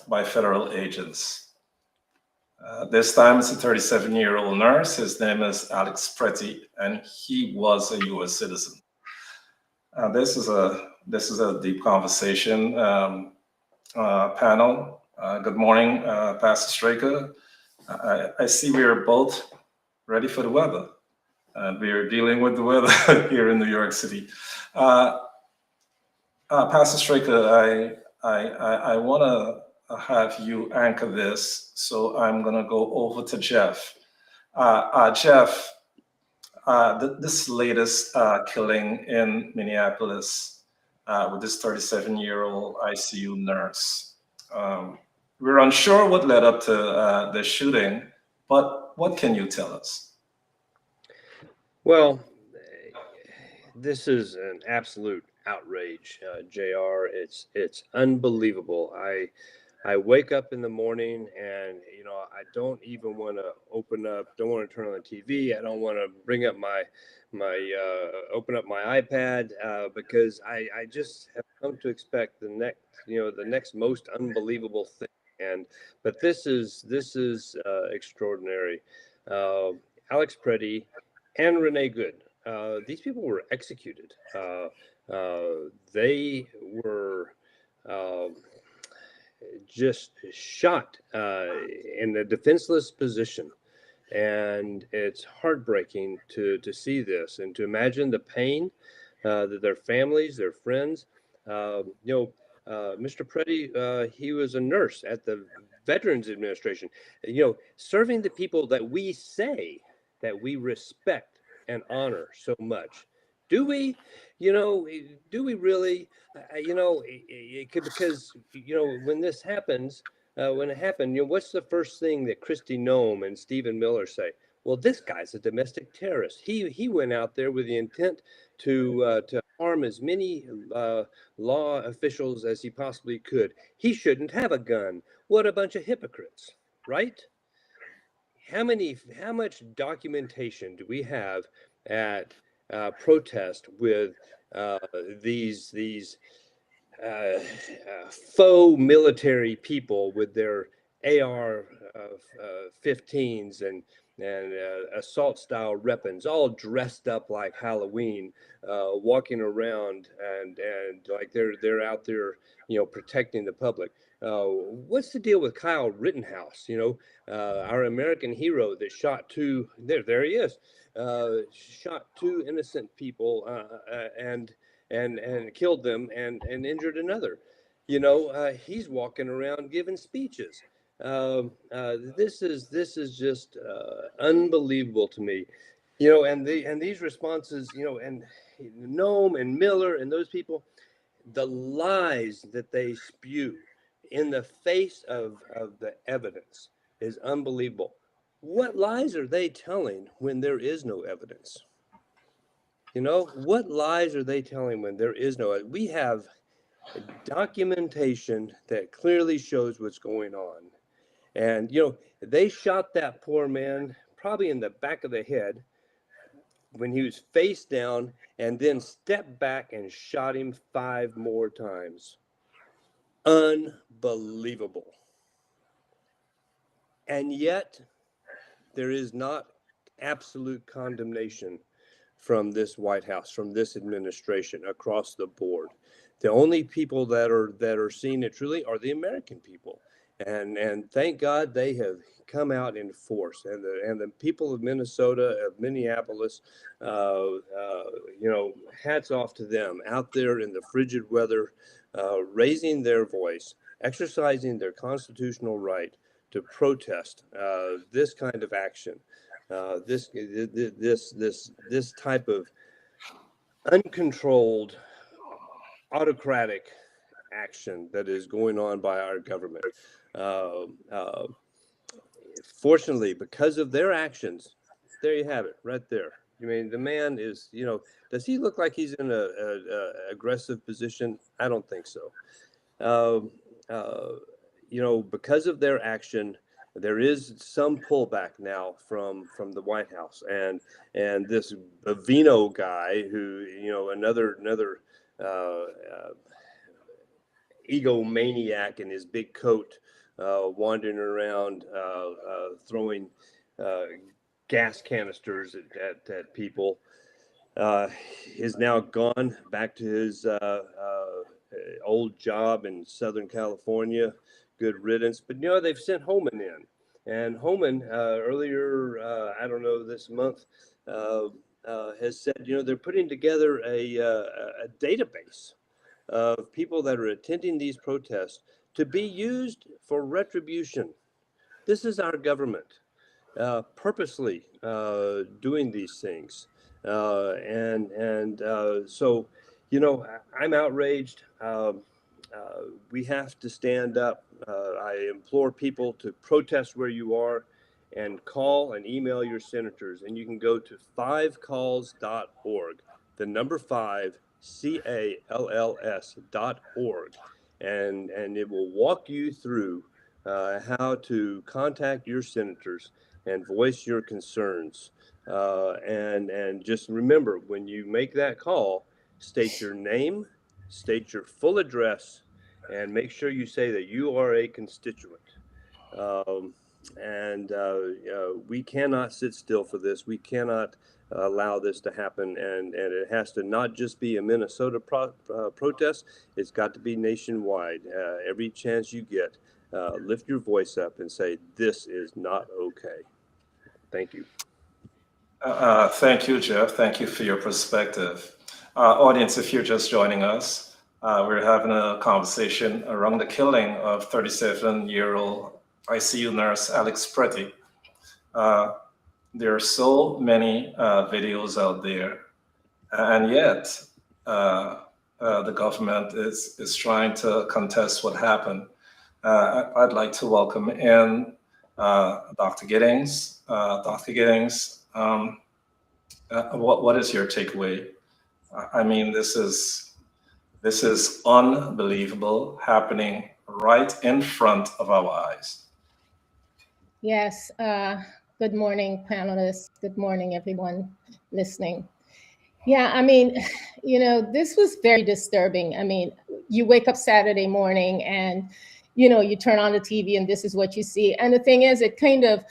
by federal agents. This time it's a 37-year-old nurse. His name is Alex Pretti, and he was a U.S. citizen. This is a deep conversation panel. Good morning, Pastor Straker. I see we are both ready for the weather, and we are dealing with the weather here in New York City. Pastor Straker, I want to have you anchor this, so I'm going to go over to Jeff. Jeff, this latest killing in Minneapolis with this 37-year-old ICU nurse. We're unsure what led up to the shooting, but what can you tell us? Well, this is an absolute outrage, JR. It's unbelievable. I wake up in the morning and, I don't even want to don't want to turn on the TV. I don't want to bring up open up my iPad because I just have come to expect the next most unbelievable thing. But this is extraordinary. Alex Pretti and Renee Good. These people were executed. They were just shot in a defenseless position. And it's heartbreaking to see this and to imagine the pain that their families, their friends, Mr. Pretti, he was a nurse at the Veterans Administration, serving the people that we say that we respect and honor so much. Do we, do we really, because, when this happens, when it happened, what's the first thing that Kristi Noem and Stephen Miller say? Well, this guy's a domestic terrorist. He went out there with the intent to harm as many law officials as he possibly could. He shouldn't have a gun. What a bunch of hypocrites, right? How much documentation do we have at protest with these faux military people with their AR-15s and assault style weapons, all dressed up like Halloween, walking around and like they're out there, protecting the public. What's the deal with Kyle Rittenhouse? Our American hero that shot two. There he is. Shot two innocent people and killed them and injured another. He's walking around giving speeches. This is just unbelievable to me. And these responses, and Noem and Miller and those people, the lies that they spew in the face of the evidence is unbelievable. What lies are they telling when there is no evidence? What lies are they telling when there is no? We have documentation that clearly shows what's going on. And, they shot that poor man probably in the back of the head when he was face down and then stepped back and shot him 5 more times. Unbelievable. And yet there is not absolute condemnation from this White House, from this administration across the board. The only people that are seeing it truly are the American people. And thank God they have come out in force. And the people of Minnesota, of Minneapolis, hats off to them out there in the frigid weather, raising their voice, exercising their constitutional right to protest this kind of action, this type of uncontrolled autocratic action that is going on by our government. Fortunately, because of their actions, there you have it, right there. I mean, the man is, does he look like he's in a aggressive position? I don't think so. Because of their action, there is some pullback now from the White House, and this Bavino guy who, another egomaniac in his big coat, wandering around, throwing gas canisters at people, is now gone back to his old job in Southern California. Good riddance. But they've sent Homan in, and Homan earlier, I don't know, this month, has said they're putting together a database of people that are attending these protests to be used for retribution. This is our government purposely doing these things. So, I'm outraged. We have to stand up. I implore people to protest where you are and call and email your senators. And you can go to 5calls.org, the number 5, CALLS.org. And it will walk you through how to contact your senators and voice your concerns. And just remember, when you make that call, state your name, state your full address, and make sure you say that you are a constituent. We cannot sit still for this. We cannot allow this to happen. And it has to not just be a Minnesota protest. It's got to be nationwide. Every chance you get, lift your voice up and say, this is not okay. Thank you. Thank you, Jeff. Thank you for your perspective. Audience, if you're just joining us, we're having a conversation around the killing of 37-year-old ICU nurse Alex Pretti. There are so many videos out there, and yet the government is trying to contest what happened. I'd like to welcome in Dr. Giddings. Dr. Giddings, what is your takeaway? I mean, this is unbelievable, happening right in front of our eyes. Yes. Good morning, panelists. Good morning, everyone listening. Yeah, I mean, this was very disturbing. I mean, you wake up Saturday morning and, you turn on the TV and this is what you see. And the thing is, it kind of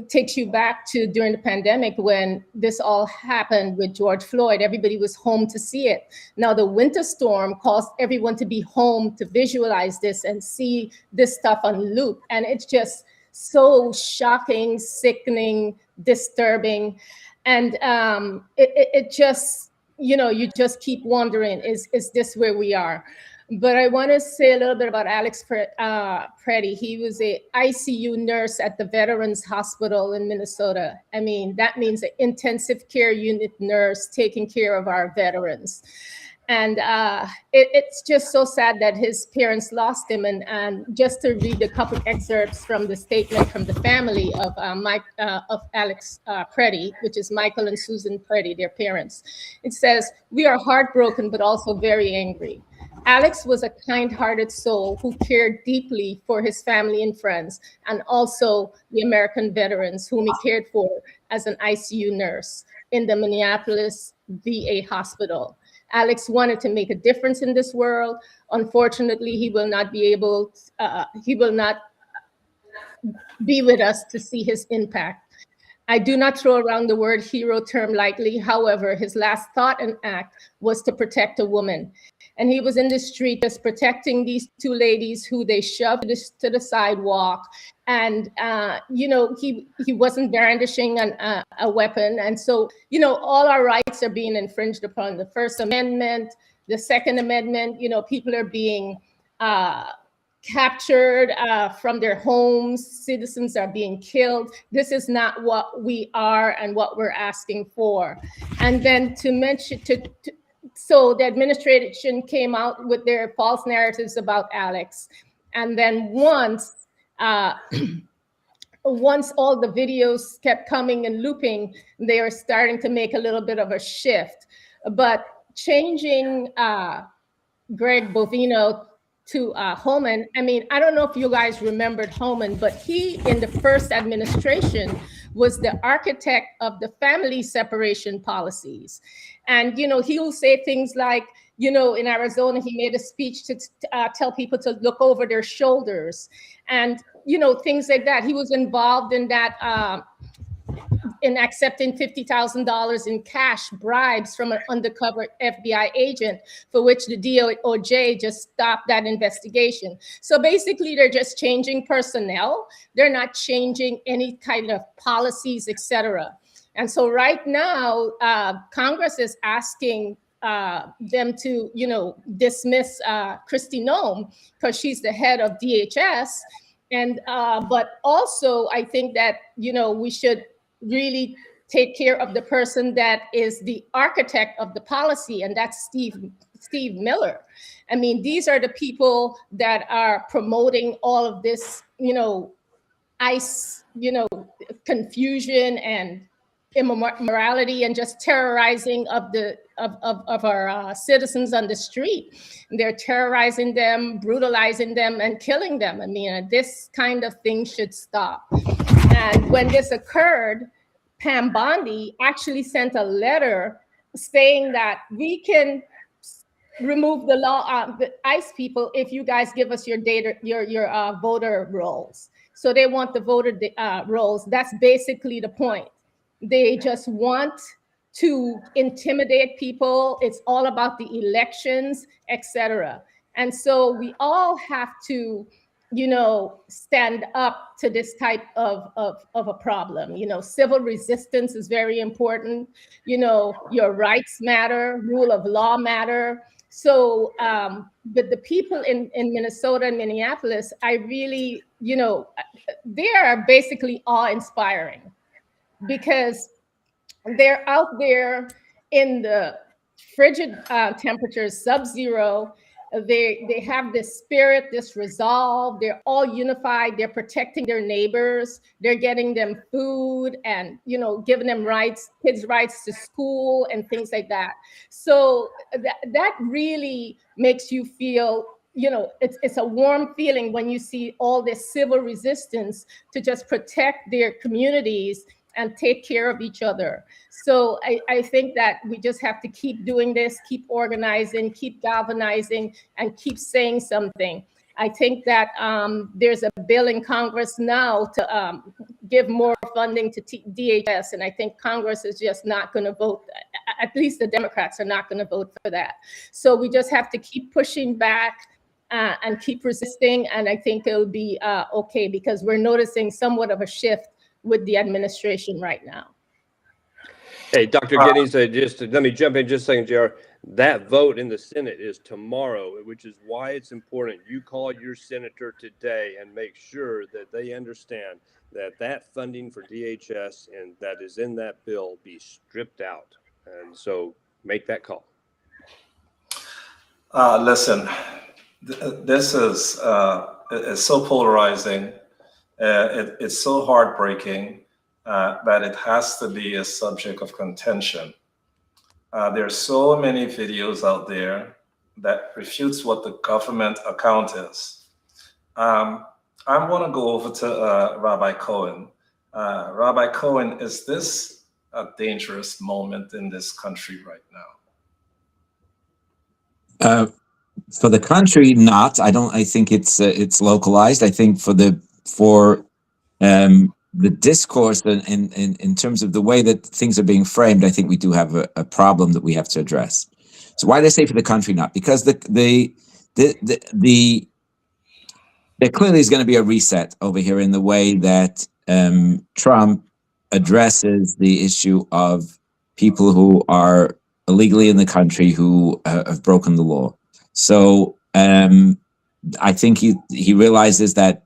takes you back to during the pandemic when this all happened with George Floyd. Everybody was home to see it. Now the winter storm caused everyone to be home to visualize this and see this stuff on loop. And it's just so shocking, sickening, disturbing. And it just, you just keep wondering, is this where we are? But I want to say a little bit about Alex Pretti. He was an ICU nurse at the Veterans Hospital in Minnesota. I mean, that means an intensive care unit nurse taking care of our veterans. And it's just so sad that his parents lost him. And just to read a couple excerpts from the statement from the family of Alex Pretti, which is Michael and Susan Pretti, their parents. It says, "We are heartbroken, but also very angry. Alex was a kind-hearted soul who cared deeply for his family and friends, and also the American veterans whom he cared for as an ICU nurse in the Minneapolis VA hospital. Alex wanted to make a difference in this world. Unfortunately, he will not be with us to see his impact. I do not throw around the word hero term lightly. However, his last thought and act was to protect a woman. And he was in the street just protecting these two ladies who they shoved to the sidewalk. And, he wasn't brandishing a weapon. And so, all our rights are being infringed upon. The First Amendment, the Second Amendment, people are being captured from their homes. Citizens are being killed. This is not what we are and what we're asking for. And then to mention, so the administration came out with their false narratives about Alex. And then once all the videos kept coming and looping, they were starting to make a little bit of a shift. But changing Greg Bovino to Homan, I mean, I don't know if you guys remembered Homan, but he, in the first administration, was the architect of the family separation policies. And, he'll say things like, in Arizona, he made a speech to tell people to look over their shoulders and, things like that. He was involved in that, in accepting $50,000 in cash bribes from an undercover FBI agent, for which the DOJ just stopped that investigation. So basically, they're just changing personnel. They're not changing any kind of policies, etc. And so right now, Congress is asking them to, dismiss Kristi Noem because she's the head of DHS. And but also, I think that we should really take care of the person that is the architect of the policy, and that's Steve Miller. I mean, these are the people that are promoting all of this, ICE, confusion and immorality and just terrorizing of our citizens on the street. They're terrorizing them, brutalizing them, and killing them. I mean, this kind of thing should stop. And when this occurred, Pam Bondi actually sent a letter saying that we can remove the law, the ICE people, if you guys give us your data, your voter rolls. So they want the voter rolls. That's basically the point. They just want to intimidate people. It's all about the elections, etc. And so we all have to stand up to this type of a problem. Civil resistance is very important. Your rights matter, rule of law matter. So, but the people in Minnesota and Minneapolis, I really, they are basically awe-inspiring because they're out there in the frigid temperatures, sub-zero. They have this spirit, this resolve. They're all unified. They're protecting their neighbors. They're getting them food and, giving them rights, kids' rights to school and things like that. So that really makes you feel, it's a warm feeling when you see all this civil resistance to just protect their communities and take care of each other. So I think that we just have to keep doing this, keep organizing, keep galvanizing, and keep saying something. I think that there's a bill in Congress now to give more funding to DHS, and I think Congress is just not going to vote. At least the Democrats are not going to vote for that. So we just have to keep pushing back and keep resisting, and I think it'll be okay, because we're noticing somewhat of a shift with the administration right now. Hey, Dr. Giddings, just let me jump in just a second, JR. That vote in the Senate is tomorrow, which is why it's important you call your senator today and make sure that they understand that funding for DHS and that is in that bill be stripped out. And so make that call. Listen, this is it's so polarizing. It's so heartbreaking that it has to be a subject of contention. There are so many videos out there that refutes what the government account is. I'm going to go over to Rabbi Cohen. Rabbi Cohen, is this a dangerous moment in this country right now? For the country, not. I think it's localized. I think for the discourse and in terms of the way that things are being framed, I think we do have a problem that we have to address. So why do I say for the country not? Because there clearly is going to be a reset over here in the way that Trump addresses the issue of people who are illegally in the country who have broken the law. So I think he realizes that,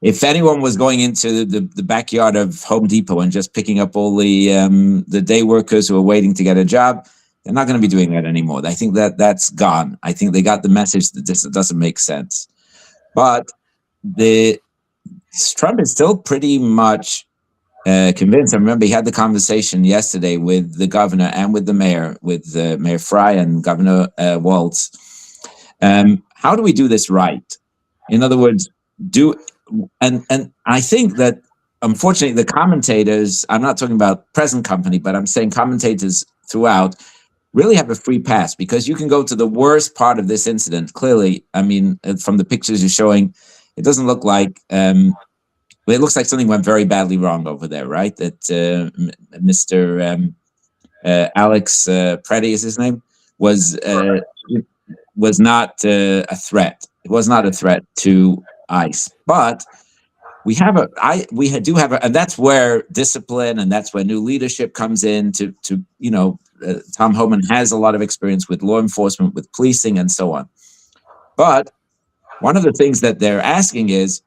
if anyone was going into the backyard of Home Depot and just picking up all the day workers who are waiting to get a job, they're not going to be doing that anymore. I think that's gone. I think they got the message that this doesn't make sense. But Trump is still pretty much convinced. I remember he had the conversation yesterday with the governor and with the mayor, with Mayor Fry and Governor Walz. How do we do this right? In other words, and I think that unfortunately the commentators, I'm not talking about present company, but I'm saying commentators throughout, really have a free pass, because you can go to the worst part of this incident. Clearly, I mean, from the pictures you're showing, it doesn't look like, it looks like something went very badly wrong over there, right? That Mr. Alex Pretti is his name, was not a threat. It was not a threat to ICE, but we do have and that's where discipline, and that's where new leadership comes in to Tom Homan has a lot of experience with law enforcement, with policing, and so on. But one of the things that they're asking is,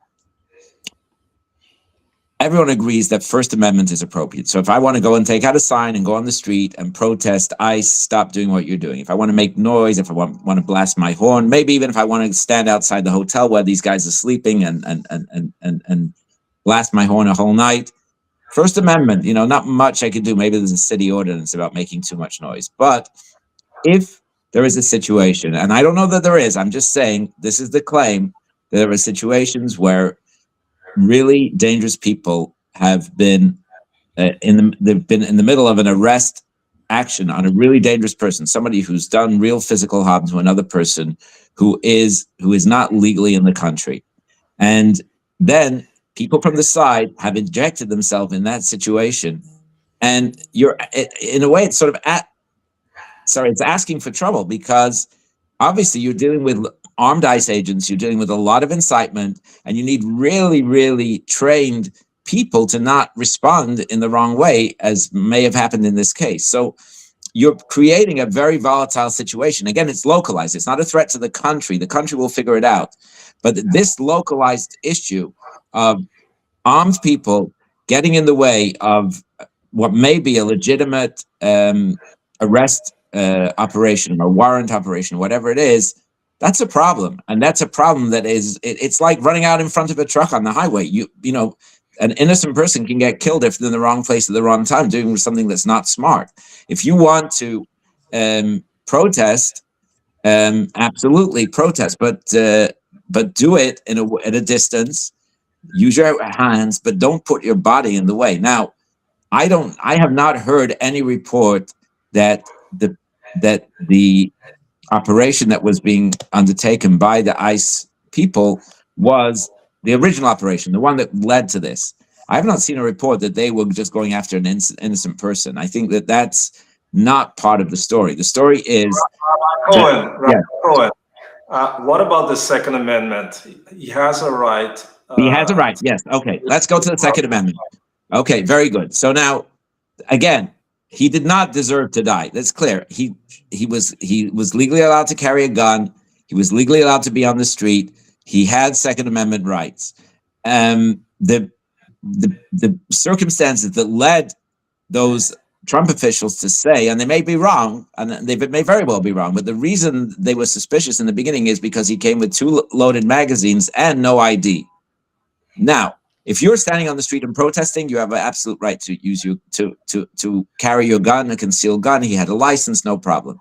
everyone agrees that First Amendment is appropriate. So if I want to go and take out a sign and go on the street and protest, ICE, stop doing what you're doing. If I want to make noise, if I want to blast my horn, maybe even if I want to stand outside the hotel where these guys are sleeping and blast my horn a whole night. First Amendment, not much I can do. Maybe there's a city ordinance about making too much noise. But if there is a situation, and I don't know that there is, I'm just saying this is the claim, that there are situations where really dangerous people have been they've been in the middle of an arrest action on a really dangerous person, somebody who's done real physical harm to another person who is not legally in the country. And then people from the side have injected themselves in that situation. And in a way, it's sort of it's asking for trouble, because obviously you're dealing with armed ICE agents, you're dealing with a lot of incitement, and you need really, really trained people to not respond in the wrong way, as may have happened in this case. So you're creating a very volatile situation. Again, it's localized. It's not a threat to the country. The country will figure it out. But this localized issue of armed people getting in the way of what may be a legitimate arrest operation or warrant operation, whatever it is, that's a problem. And that's a problem that it's like running out in front of a truck on the highway. An innocent person can get killed if they're in the wrong place at the wrong time, doing something that's not smart. If you want to protest, absolutely protest, but do it at a distance. Use your hands, but don't put your body in the way. Now, I have not heard any report that the operation that was being undertaken by the ICE people was the original operation, the one that led to this. I have not seen a report that they were just going after an innocent person. I think that that's not part of the story. The story is... Cohen, what about the Second Amendment? He has a right... He has a right, yes. Okay, let's go to the Second Amendment. Okay, very good. So now, again, he did not deserve to die. That's clear. He was legally allowed to carry a gun. He was legally allowed to be on the street. He had Second Amendment rights. The circumstances that led those Trump officials to say, and they may be wrong, and they may very well be wrong, but the reason they were suspicious in the beginning is because he came with 2 loaded magazines and no ID. Now, if you're standing on the street and protesting, you have an absolute right to use to carry your gun, a concealed gun. He had a license, no problem.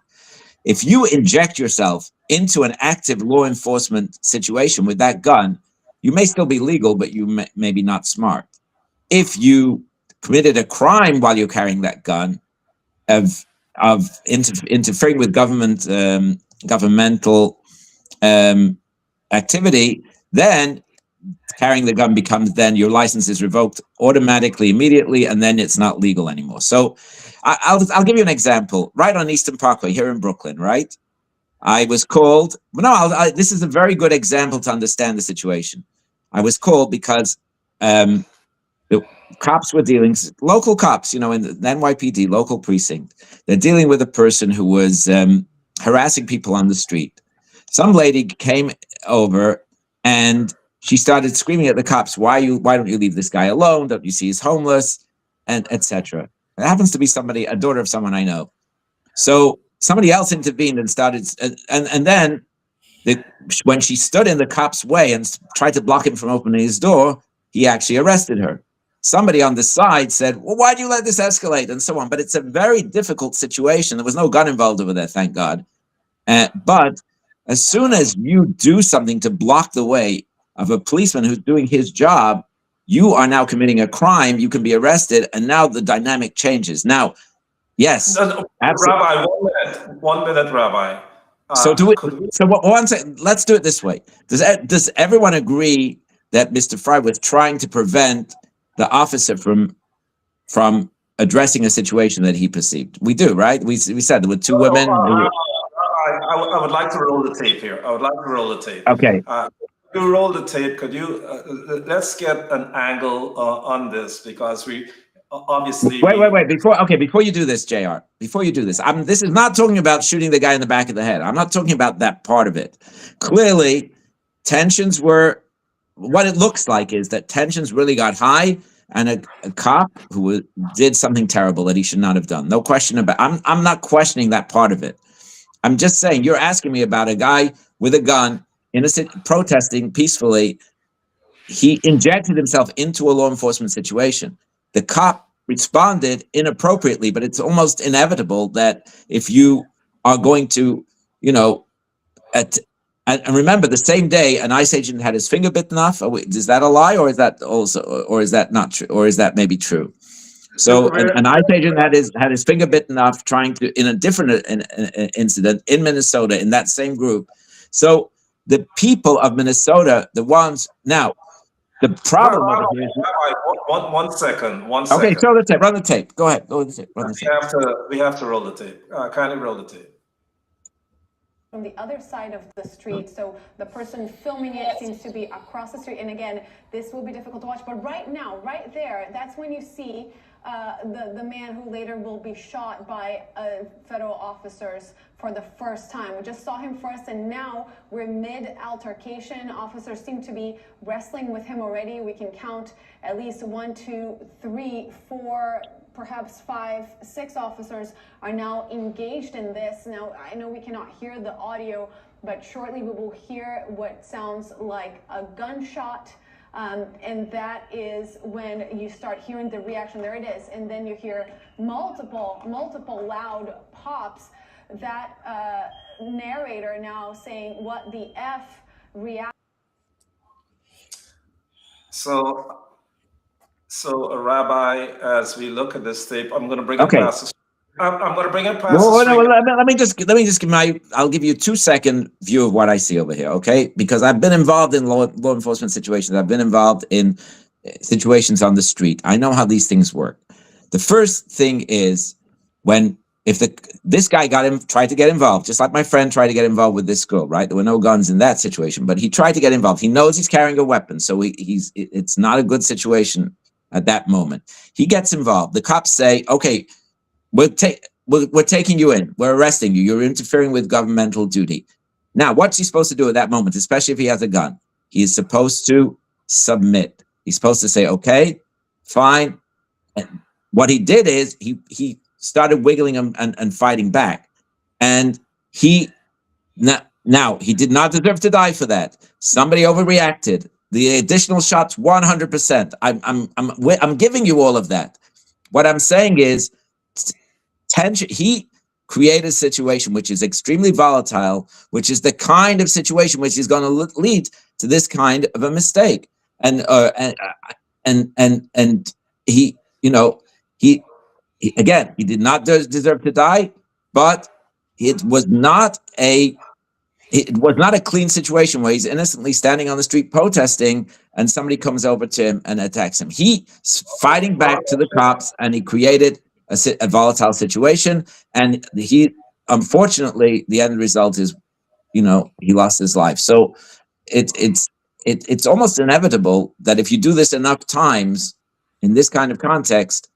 If you inject yourself into an active law enforcement situation with that gun, you may still be legal, but you may be not smart. If you committed a crime while you're carrying that gun of interfering with governmental activity, then carrying the gun becomes, then your license is revoked automatically, immediately, and then it's not legal anymore. So I'll give you an example. Right on Eastern Parkway here in Brooklyn, right? I was called. This is a very good example to understand the situation. I was called because the cops were dealing, local cops, in the NYPD local precinct. They're dealing with a person who was harassing people on the street. Some lady came over and she started screaming at the cops, why don't you leave this guy alone? Don't you see he's homeless? And etc. It happens to be a daughter of someone I know. So somebody else intervened and started, and then when she stood in the cop's way and tried to block him from opening his door, he actually arrested her. Somebody on the side said, well, why do you let this escalate? And so on. But it's a very difficult situation. There was no gun involved over there, thank God. But as soon as you do something to block the way of a policeman who's doing his job, you are now committing a crime. You can be arrested, and now the dynamic changes. Now, Yes, No, no, absolutely. Rabbi, 1 minute, Rabbi. So do it. Could we, So one second. Let's do it this way. Does everyone agree that Mr. Fry was trying to prevent the officer from addressing a situation that he perceived? We do, right? We said there were two women. I would like to roll the tape here. I would like to roll the tape. Okay. You roll the tape. Could you, let's get an angle on this, because we, obviously. Wait. Before you do this, JR, before you do this, this is not talking about shooting the guy in the back of the head. I'm not talking about that part of it. Clearly, tensions were, what it looks like is that tensions really got high, and a cop who did something terrible that he should not have done. No question about. I'm not questioning that part of it. I'm just saying, you're asking me about a guy with a gun, innocent, protesting peacefully. He injected himself into a law enforcement situation. The cop responded inappropriately, but it's almost inevitable that if you are going to, and remember, the same day an ICE agent had his finger bitten off. Is that a lie, or is that also, or is that not true, or is that maybe true? So an ICE agent had his finger bitten off trying to, in a different incident in Minnesota, in that same group. So the people of Minnesota, the ones now. The problem over here is, one second. Okay, show the tape. Run the tape. Go ahead. Go with the tape. Run the tape. We have to roll the tape. Kindly roll the tape. From the other side of the street, so the person filming it seems to be across the street. And again, this will be difficult to watch, but right now, right there, that's when you see the man who later will be shot by federal officers for the first time. We just saw him first, and now we're mid-altercation. Officers seem to be wrestling with him already. We can count at least 1, 2, 3, 4, perhaps 5, 6 officers are now engaged in this. Now, I know we cannot hear the audio, but shortly we will hear what sounds like a gunshot. And that is when you start hearing the reaction. There it is. And then you hear multiple loud pops. That narrator now saying, "What the F react." So, Rabbi, as we look at this tape, I'm going to bring Okay. it past. I'm going to bring it past. Let me just give I'll give you a 2-second view of what I see over here, okay? Because I've been involved in law enforcement situations. I've been involved in situations on the street. I know how these things work. The first thing is if this guy tried to get involved, just like my friend tried to get involved with this girl, right? There were no guns in that situation, but he tried to get involved. He knows he's carrying a weapon, so it's not a good situation at that moment. He gets involved. The cops say, "Okay, we're taking you in. We're arresting you. You're interfering with governmental duty." Now, what's he supposed to do at that moment, especially if he has a gun? He is supposed to submit. He's supposed to say, "Okay, fine." And what he did is he started wiggling him and fighting back. And now he did not deserve to die for that. Somebody overreacted. The additional shots, 100%. I'm giving you all of that. What I'm saying is, tension. He created a situation which is extremely volatile, which is the kind of situation which is going to lead to this kind of a mistake. And he, again, he did not deserve to die, but it was not a clean situation where he's innocently standing on the street protesting and somebody comes over to him and attacks him. He's fighting back to the cops, and he created a volatile situation. And unfortunately, the end result is, he lost his life. So it's almost inevitable that if you do this enough times in this kind of context,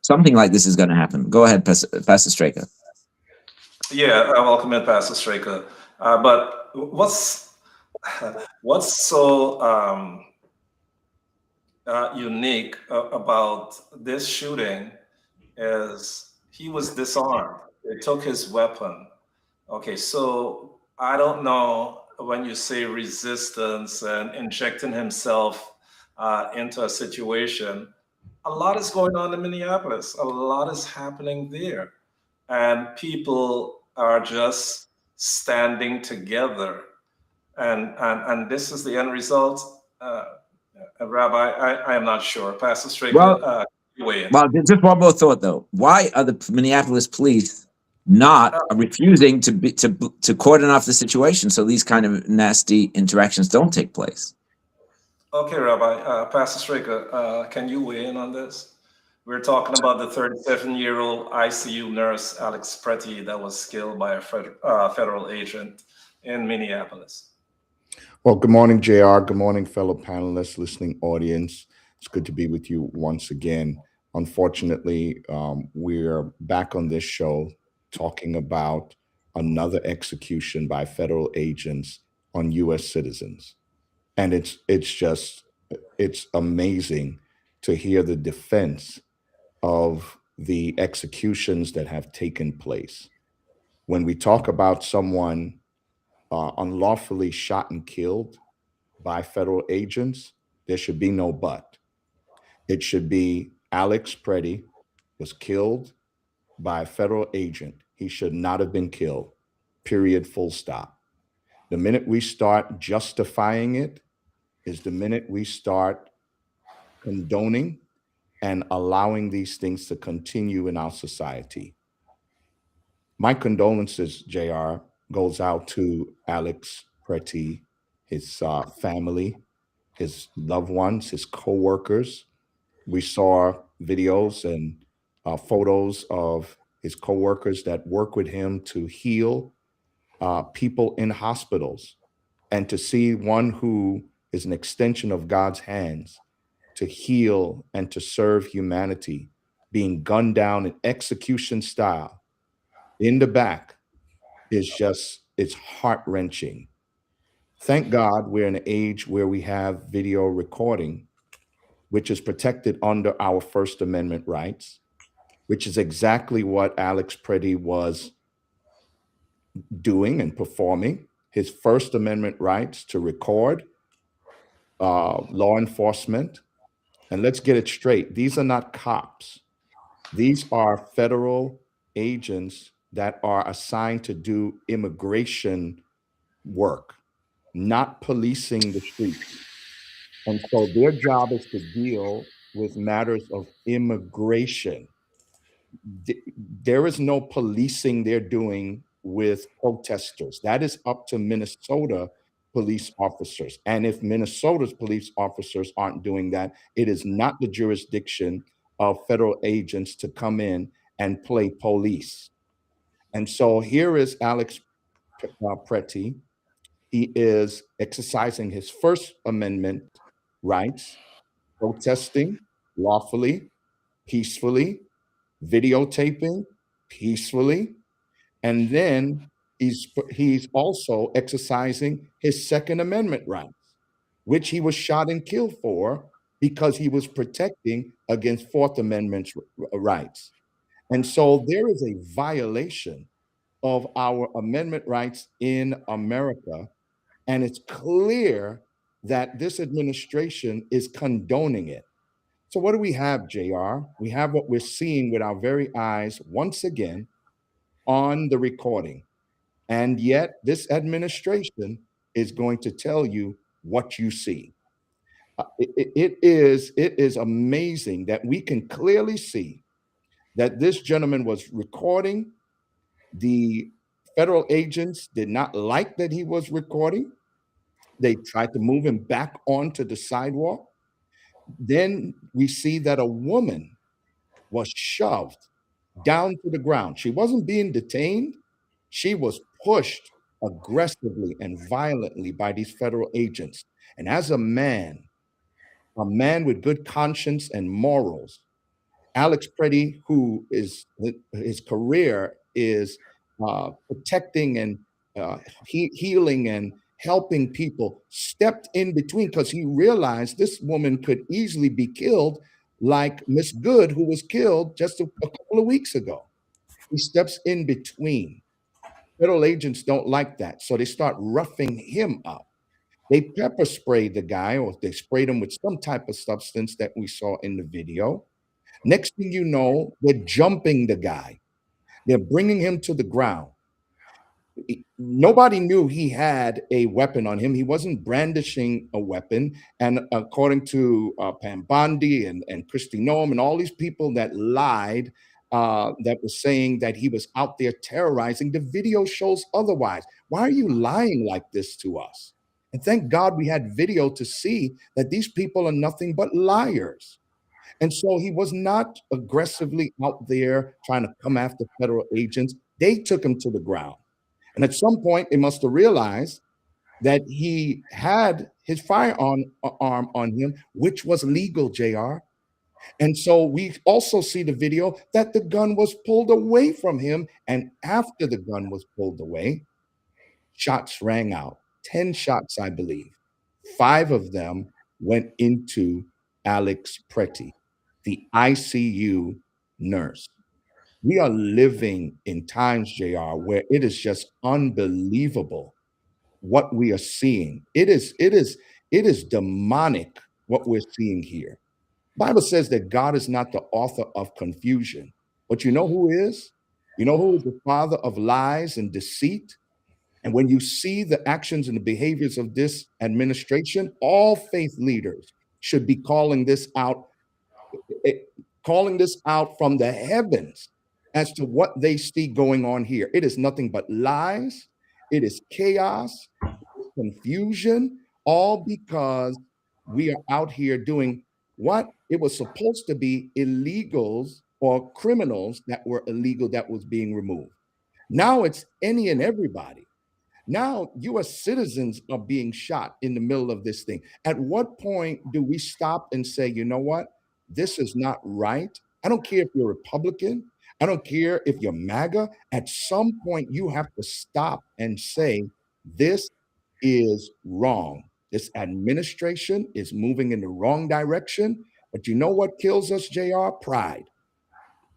something like this is going to happen. Go ahead, Pastor Straker. Yeah, welcome in, Pastor Straker. But what's so unique about this shooting is he was disarmed. They took his weapon. Okay, so I don't know, when you say resistance and injecting himself into a situation, a lot is going on in Minneapolis. A lot is happening there. And people are just standing together. And this is the end result. Rabbi, I am not sure. Pastor Straker, Weigh in. Well, just one more thought though. Why are the Minneapolis police not refusing to cordon off the situation so these kind of nasty interactions don't take place? Okay, Rabbi, Pastor Straker, can you weigh in on this? We're talking about the 37-year-old ICU nurse, Alex Pretti, that was killed by a federal agent in Minneapolis. Well, good morning, JR. Good morning, fellow panelists, listening audience. It's good to be with you once again. Unfortunately, we're back on this show talking about another execution by federal agents on U.S. citizens. And it's amazing to hear the defense of the executions that have taken place. When we talk about someone unlawfully shot and killed by federal agents, there should be no but. It should be Alex Pretti was killed by a federal agent. He should not have been killed, period, full stop. The minute we start justifying it is the minute we start condoning and allowing these things to continue in our society. My condolences, JR, goes out to Alex Pretti, his family, his loved ones, his co-workers. We saw videos and photos of his co-workers that work with him to heal people in hospitals, and to see one who is an extension of God's hands to heal and to serve humanity being gunned down in execution style in the back it's heart-wrenching. Thank God we're in an age where we have video recording, which is protected under our First Amendment rights, which is exactly what Alex Pretti was doing and performing, his First Amendment rights to record law enforcement. And let's get it straight. These are not cops. These are federal agents that are assigned to do immigration work, not policing the streets. And so their job is to deal with matters of immigration. There is no policing they're doing with protesters. That is up to Minnesota police officers. And if Minnesota's police officers aren't doing that, it is not the jurisdiction of federal agents to come in and play police. And so here is Alex Pretti. He is exercising his First Amendment rights, protesting lawfully, peacefully, videotaping peacefully, and then he's also exercising his Second Amendment rights, which he was shot and killed for because he was protecting against Fourth Amendment rights. And so there is a violation of our amendment rights in America, and it's clear that this administration is condoning it. So what do we have, JR? We have what we're seeing with our very eyes once again on the recording. And yet this administration is going to tell you what you see. It is amazing that we can clearly see that this gentleman was recording. The federal agents did not like that he was recording. They tried to move him back onto the sidewalk. Then we see that a woman was shoved down to the ground. She wasn't being detained. She was pushed aggressively and violently by these federal agents. And as a man with good conscience and morals, Alex Pretti, who is his career is protecting and healing and helping people, stepped in between because he realized this woman could easily be killed like Miss Good, who was killed just a couple of weeks ago. He steps in between. Federal agents don't like that, so they start roughing him up. They pepper sprayed the guy, or they sprayed him with some type of substance that we saw in the video. Next thing you know, they're jumping the guy. They're bringing him to the ground. nobody knew he had a weapon on him. He wasn't brandishing a weapon. And according to Pam Bondi and Christy Noam and all these people that lied, that was saying that he was out there terrorizing, the video shows otherwise. Why are you lying like this to us? And thank God we had video to see that these people are nothing but liars. And so he was not aggressively out there trying to come after federal agents. They took him to the ground. And at some point, they must have realized that he had his firearm on him, which was legal, JR. And so we also see the video that the gun was pulled away from him. And after the gun was pulled away, shots rang out. 10 shots, I believe. 5 of them went into Alex Pretti, the ICU nurse. We are living in times, JR, where it is just unbelievable what we are seeing. It is demonic what we're seeing here. Bible says that God is not the author of confusion, but you know who is? You know who is the father of lies and deceit? And when you see the actions and the behaviors of this administration, all faith leaders should be calling this out from the heavens as to what they see going on here. It is nothing but lies. It is chaos, confusion, all because we are out here doing what it was supposed to be illegals or criminals that were illegal that was being removed. Now it's any and everybody. Now U.S. citizens are being shot in the middle of this thing. At what point do we stop and say, you know what? This is not right. I don't care if you're Republican. I don't care if you're MAGA. At some point, you have to stop and say, this is wrong. This administration is moving in the wrong direction. But you know what kills us, JR? Pride.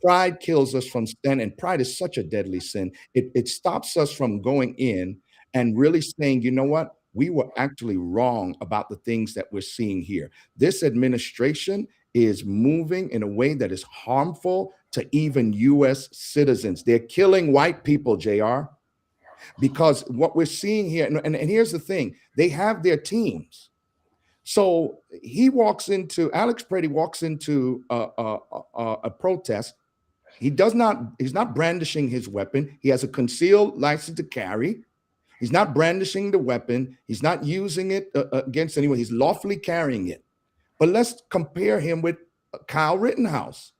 Pride kills us from sin, and pride is such a deadly sin. It stops us from going in and really saying, you know what? We were actually wrong about the things that we're seeing here. This administration is moving in a way that is harmful to even U.S. citizens. They're killing white people, JR, because what we're seeing here, and here's the thing, they have their teams. So Alex Pretti walks into a protest. He's not brandishing his weapon. He has a concealed license to carry. He's not brandishing the weapon. He's not using it against anyone. He's lawfully carrying it. But let's compare him with Kyle Rittenhouse,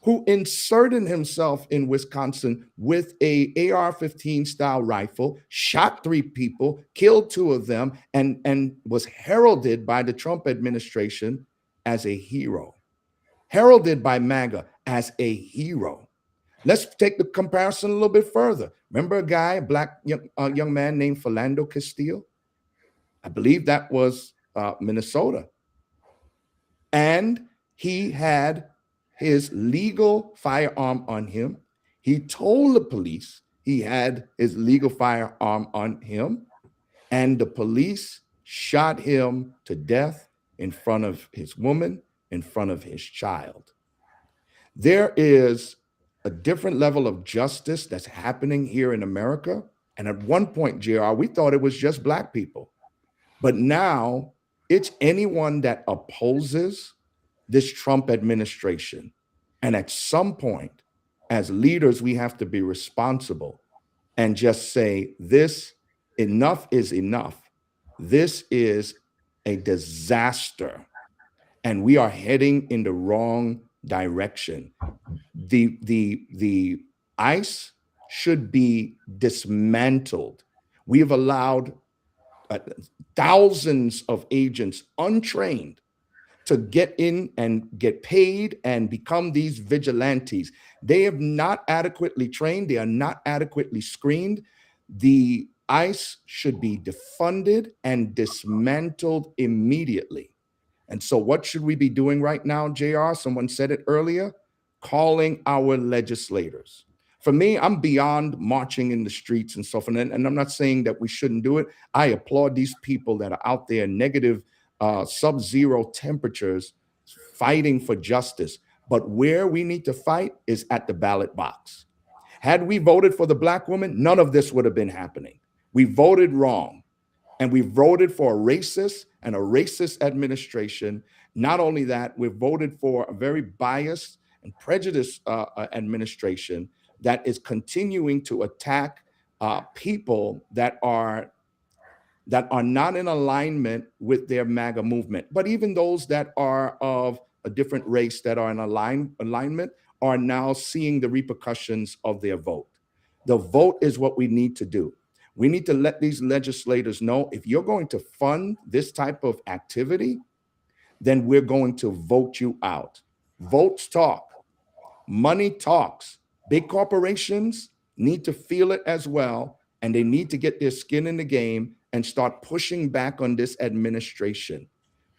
who inserted himself in Wisconsin with a AR-15 style rifle, shot 3 people, killed 2 of them, and was heralded by the Trump administration as a hero, heralded by MAGA as a hero. Let's take the comparison a little bit further. Remember a guy, a black young man named Philando Castile? I believe that was Minnesota. And he had his legal firearm on him. He told the police he had his legal firearm on him, and the police shot him to death in front of his woman, in front of his child. There is a different level of justice that's happening here in America. And at one point, JR, we thought it was just black people. But now it's anyone that opposes this Trump administration. And at some point, as leaders, we have to be responsible and just say, enough is enough. This is a disaster. And we are heading in the wrong direction. The ICE should be dismantled. We have allowed thousands of agents untrained to get in and get paid and become these vigilantes. They have not adequately trained. They are not adequately screened. The ICE should be defunded and dismantled immediately. And so what should we be doing right now, JR? Someone said it earlier, calling our legislators. For me, I'm beyond marching in the streets and so forth. And I'm not saying that we shouldn't do it. I applaud these people that are out there, negative sub-zero temperatures, fighting for justice. But where we need to fight is at the ballot box. Had we voted for the black woman, none of this would have been happening. We voted wrong, and we voted for a racist and a racist administration. Not only that, we voted for a very biased and prejudiced administration that is continuing to attack people that are not in alignment with their MAGA movement. But even those that are of a different race that are in alignment are now seeing the repercussions of their vote. The vote is what we need to do. We need to let these legislators know, if you're going to fund this type of activity, then we're going to vote you out. Votes talk. Money talks. Big corporations need to feel it as well, and they need to get their skin in the game and start pushing back on this administration.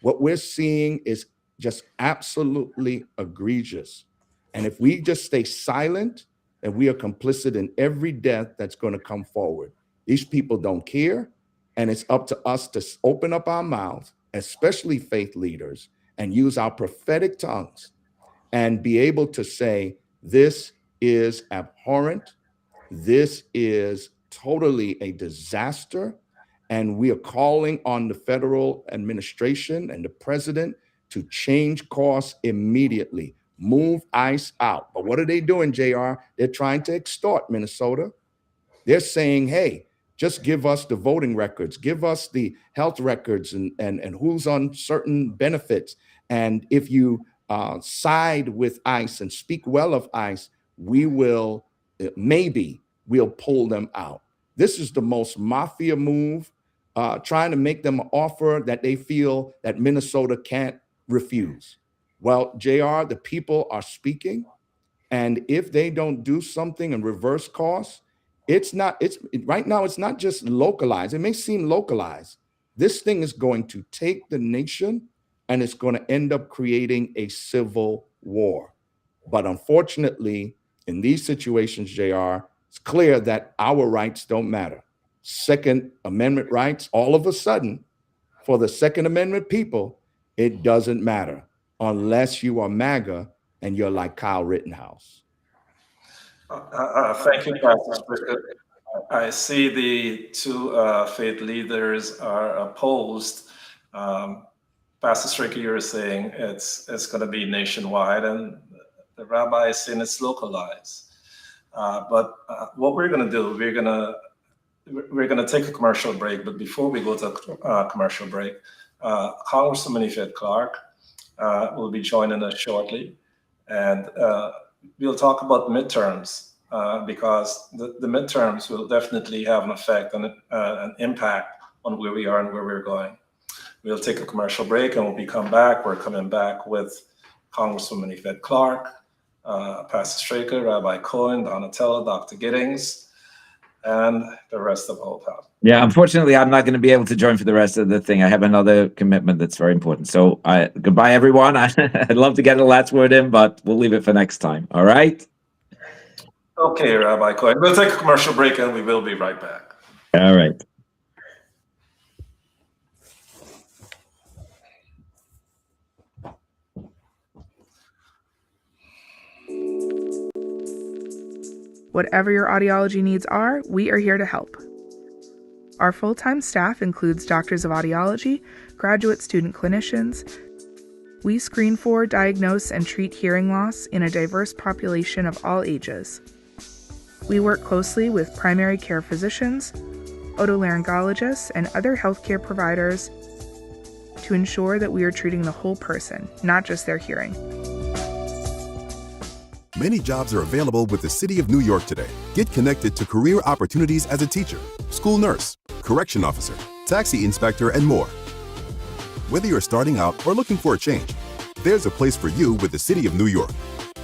What we're seeing is just absolutely egregious. And if we just stay silent, then we are complicit in every death that's going to come forward. These people don't care, and it's up to us to open up our mouths, especially faith leaders, and use our prophetic tongues and be able to say, this is abhorrent, this is totally a disaster, and we are calling on the federal administration and the president to change course immediately. Move ICE out. But what are they doing, JR? They're trying to extort Minnesota. They're saying, hey, just give us the voting records, give us the health records and who's on certain benefits. And if you side with ICE and speak well of ICE, we will, maybe we'll pull them out. This is the most mafia move, trying to make them an offer that they feel that Minnesota can't refuse. Well, JR, the people are speaking. And if they don't do something and reverse course, right now, it's not just localized. It may seem localized. This thing is going to take the nation, and it's going to end up creating a civil war. But unfortunately, in these situations, JR, it's clear that our rights don't matter. Second Amendment rights, all of a sudden, for the Second Amendment people, it doesn't matter unless you are MAGA and you're like Kyle Rittenhouse. Thank you, Pastor Stricker. I see the two faith leaders are opposed. Pastor Stricker, you're saying it's going to be nationwide, and the rabbi is saying it's localized. But what we're going to do, we're going to take a commercial break. But before we go to commercial break, Congresswoman Yvette Clarke will be joining us shortly, and we'll talk about midterms because the midterms will definitely have an effect and an impact on where we are and where we're going. We'll take a commercial break, and when we come back, we're coming back with Congresswoman Yvette Clarke, Pastor Straker, Rabbi Cohen, Donatello, Dr. Giddings, and the rest of our panel. Yeah, unfortunately, I'm not going to be able to join for the rest of the thing. I have another commitment that's very important. So goodbye, everyone. I'd love to get a last word in, but we'll leave it for next time. All right? Okay, Rabbi Cohen. We'll take a commercial break, and we will be right back. All right. Whatever your audiology needs are, we are here to help. Our full-time staff includes doctors of audiology, graduate student clinicians. We screen for, diagnose, and treat hearing loss in a diverse population of all ages. We work closely with primary care physicians, otolaryngologists, and other healthcare providers to ensure that we are treating the whole person, not just their hearing. Many jobs are available with the City of New York today. Get connected to career opportunities as a teacher, school nurse, correction officer, taxi inspector, and more. Whether you're starting out or looking for a change, there's a place for you with the City of New York.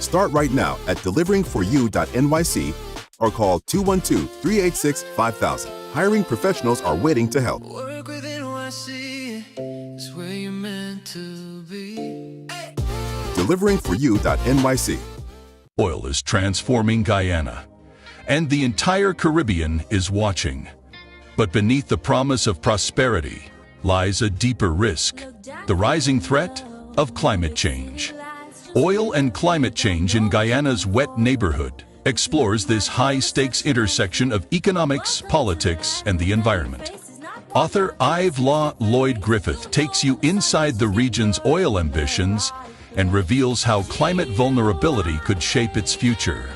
Start right now at deliveringforyou.nyc or call 212-386-5000. Hiring professionals are waiting to help. Work with NYC is where you're meant to be. Deliveringforyou.nyc. Oil is transforming Guyana, and the entire Caribbean is watching. But beneath the promise of prosperity lies a deeper risk, the rising threat of climate change. Oil and climate change in Guyana's wet neighborhood explores this high-stakes intersection of economics, politics, and the environment. Author Ive Law Lloyd Griffith takes you inside the region's oil ambitions and reveals how climate vulnerability could shape its future.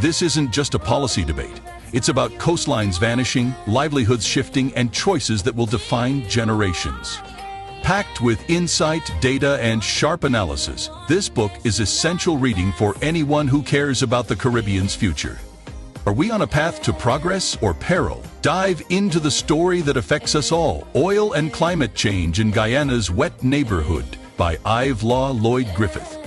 This isn't just a policy debate. It's about coastlines vanishing, livelihoods shifting, and choices that will define generations. Packed with insight, data, and sharp analysis, this book is essential reading for anyone who cares about the Caribbean's future. Are we on a path to progress or peril? Dive into the story that affects us all, Oil and Climate Change in Guyana's Wet Neighborhood, by Ive Law Lloyd Griffith.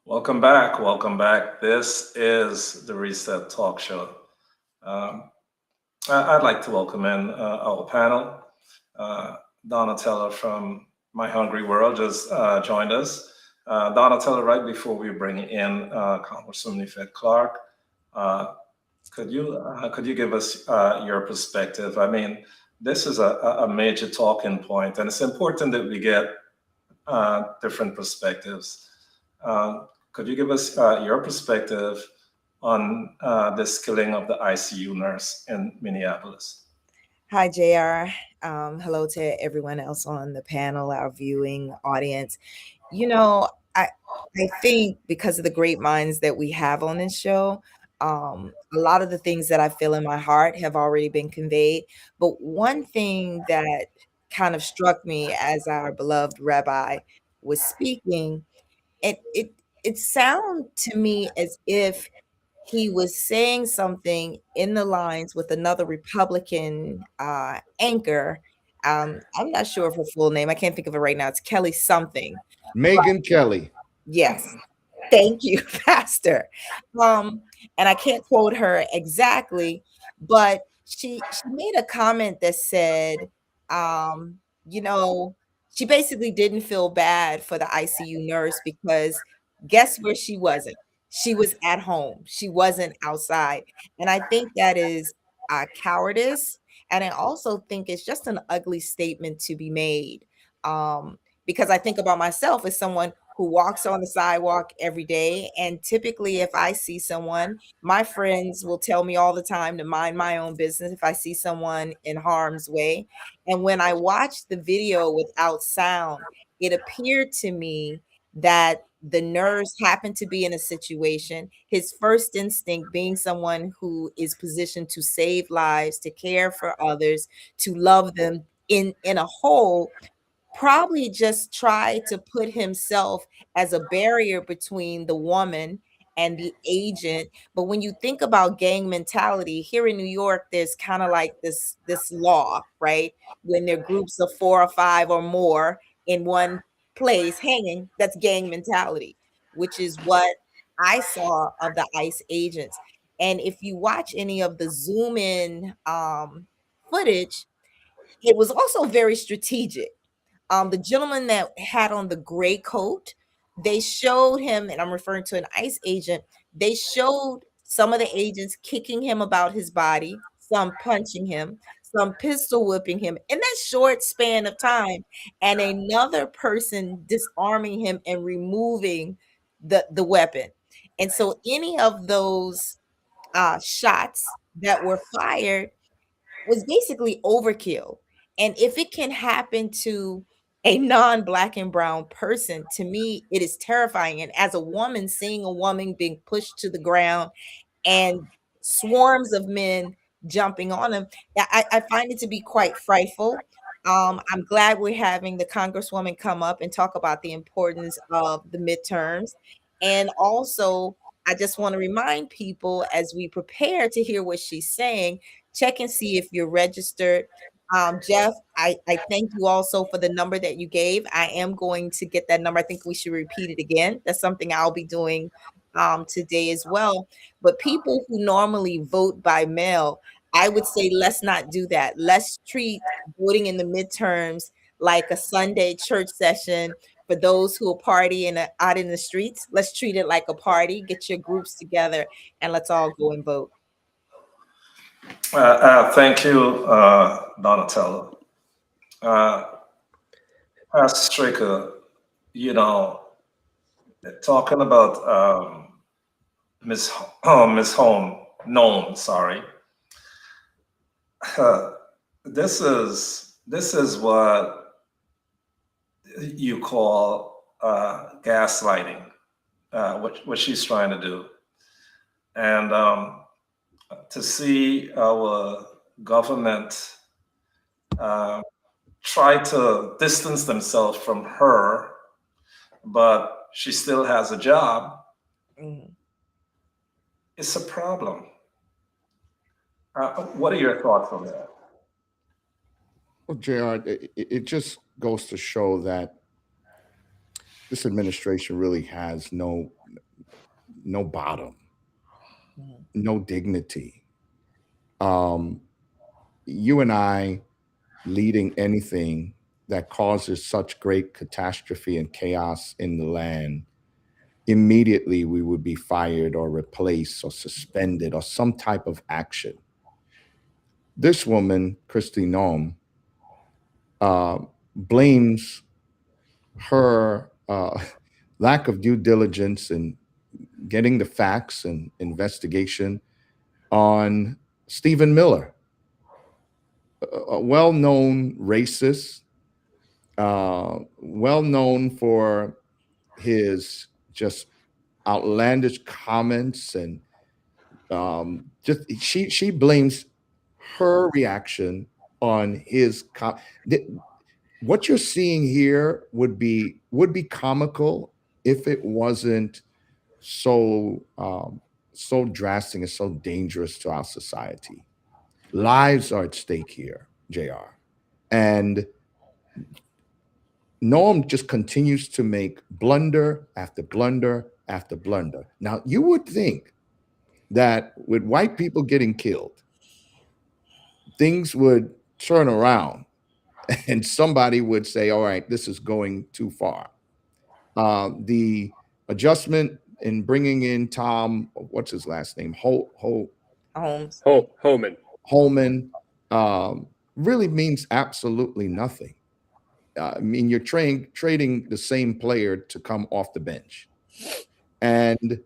Welcome back. Welcome back. This is the Reset Talk Show. I'd like to welcome in our panel. Donatella from My Hungry World just joined us. Donatella, right before we bring in Congresswoman Yvette Clarke, could you give us your perspective? I mean, this is a major talking point, and it's important that we get different perspectives. Could you give us your perspective on this killing of the ICU nurse in Minneapolis? Hi, JR. Hello to everyone else on the panel, our viewing audience. You know, I think because of the great minds that we have on this show, a lot of the things that I feel in my heart have already been conveyed. But one thing that kind of struck me as our beloved rabbi was speaking, it sounded to me as if he was saying something in the lines with another Republican anchor. I'm not sure of her full name. I can't think of it right now. It's Kelly something. Megyn Kelly. Yes. Thank you, Pastor. And I can't quote her exactly, but she made a comment that said, you know, she basically didn't feel bad for the ICU nurse because guess where she wasn't? She was at home. She wasn't outside. And I think that is cowardice. And I also think it's just an ugly statement to be made. Because I think about myself as someone who walks on the sidewalk every day. And typically, if I see someone, my friends will tell me all the time to mind my own business if I see someone in harm's way. And when I watched the video without sound, it appeared to me that the nurse happened to be in a situation, his first instinct being someone who is positioned to save lives, to care for others, to love them in a whole, probably just try to put himself as a barrier between the woman and the agent. But when you think about gang mentality here in New York, there's kind of like this law, right? When there are groups of 4 or 5 or more in one place hanging, that's gang mentality, which is what I saw of the ICE agents. And if you watch any of the zoom in footage, it was also very strategic. The gentleman that had on the gray coat, they showed him, and I'm referring to an ICE agent, they showed some of the agents kicking him about his body, some punching him, some pistol whipping him in that short span of time, and another person disarming him and removing the weapon. And so any of those shots that were fired was basically overkill. And if it can happen to a non-black and brown person, to me, it is terrifying. And as a woman, seeing a woman being pushed to the ground and swarms of men jumping on him, I find it to be quite frightful. I'm glad we're having the Congresswoman come up and talk about the importance of the midterms. And also, I just want to remind people as we prepare to hear what she's saying, check and see if you're registered. Jeff, I thank you also for the number that you gave. I am going to get that number. I think we should repeat it again. That's something I'll be doing today as well. But people who normally vote by mail, I would say let's not do that. Let's treat voting in the midterms like a Sunday church session for those who are partying out in the streets. Let's treat it like a party. Get your groups together and let's all go and vote. Thank you, Donatello. Pastor Straker, you know, talking about Miss Miss Nome, sorry. This is what you call gaslighting, what she's trying to do, and to see our government try to distance themselves from her, but she still has a job. It's a problem. What are your thoughts on that? Well, JR, it just goes to show that this administration really has no bottom, no dignity. You and I leading anything that causes such great catastrophe and chaos in the land, immediately we would be fired or replaced or suspended or some type of action. This woman, Kristi Noem, blames her lack of due diligence in getting the facts and investigation on Stephen Miller, a well-known racist, well-known for his just outlandish comments, and just she blames her reaction on his what you're seeing here would be comical if it wasn't so so drastic and so dangerous to our society. Lives are at stake here, JR. And Noam just continues to make blunder after blunder after blunder. Now, you would think that with white people getting killed, things would turn around and somebody would say, all right, this is going too far. The adjustment in bringing in Tom, what's his last name? Holman really means absolutely nothing. I mean, you're trading the same player to come off the bench. And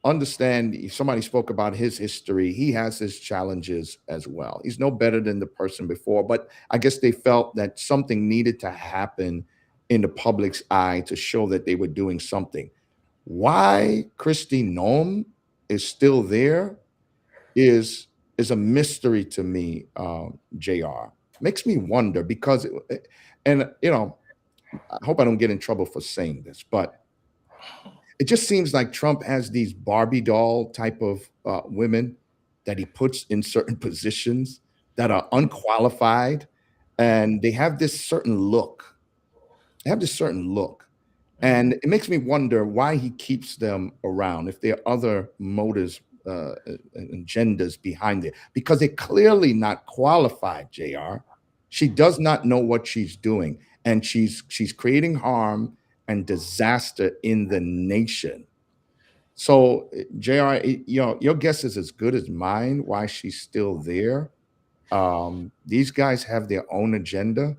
understand, somebody spoke about his history. He has his challenges as well. He's no better than the person before, but I guess they felt that something needed to happen in the public's eye to show that they were doing something. Why Kristi Noem is still there is a mystery to me, JR. Makes me wonder because, and you know, I hope I don't get in trouble for saying this, but it just seems like Trump has these Barbie doll type of women that he puts in certain positions that are unqualified, and they have this certain look. And it makes me wonder why he keeps them around, if there are other motives and agendas behind it, because they're clearly not qualified, JR. She does not know what she's doing, and she's creating harm and disaster in the nation. So, JR, your guess is as good as mine why she's still there. These guys have their own agenda,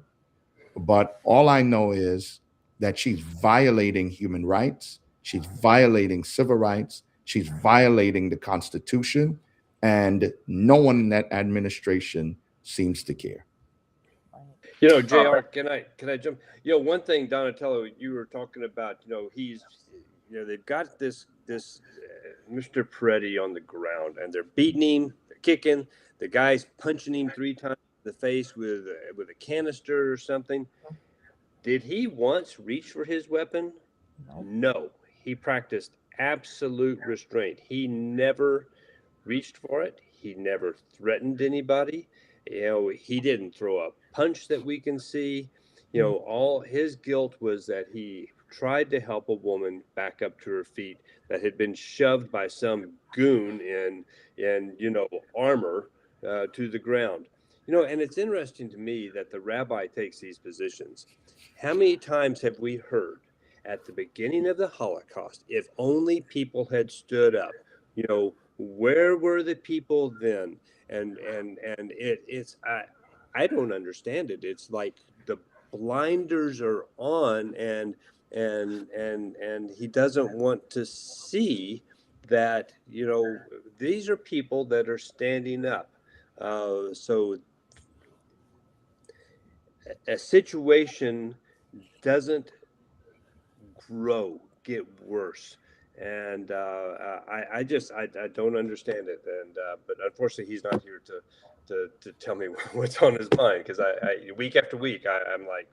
but all I know is that she's violating human rights, she's violating civil rights, she's violating the Constitution, and no one in that administration seems to care. You know, JR, can I jump? You know, one thing, Donatello, you were talking about, they've got this Mr. Pretti on the ground, and they're beating him, they're kicking, the guy's punching him 3 times in the face with a canister or something. Did he once reach for his weapon? No. He practiced absolute restraint. He never reached for it. He never threatened anybody. He didn't throw a punch that we can see. All his guilt was that he tried to help a woman back up to her feet that had been shoved by some goon in armor to the ground. And it's interesting to me that the rabbi takes these positions. How many times have we heard at the beginning of the Holocaust, if only people had stood up, where were the people then? And it's I don't understand it. It's like the blinders are on, and he doesn't want to see that these are people that are standing up. So a situation doesn't get worse. And I don't understand it. And but unfortunately, he's not here to tell me what's on his mind, because I week after week I'm like,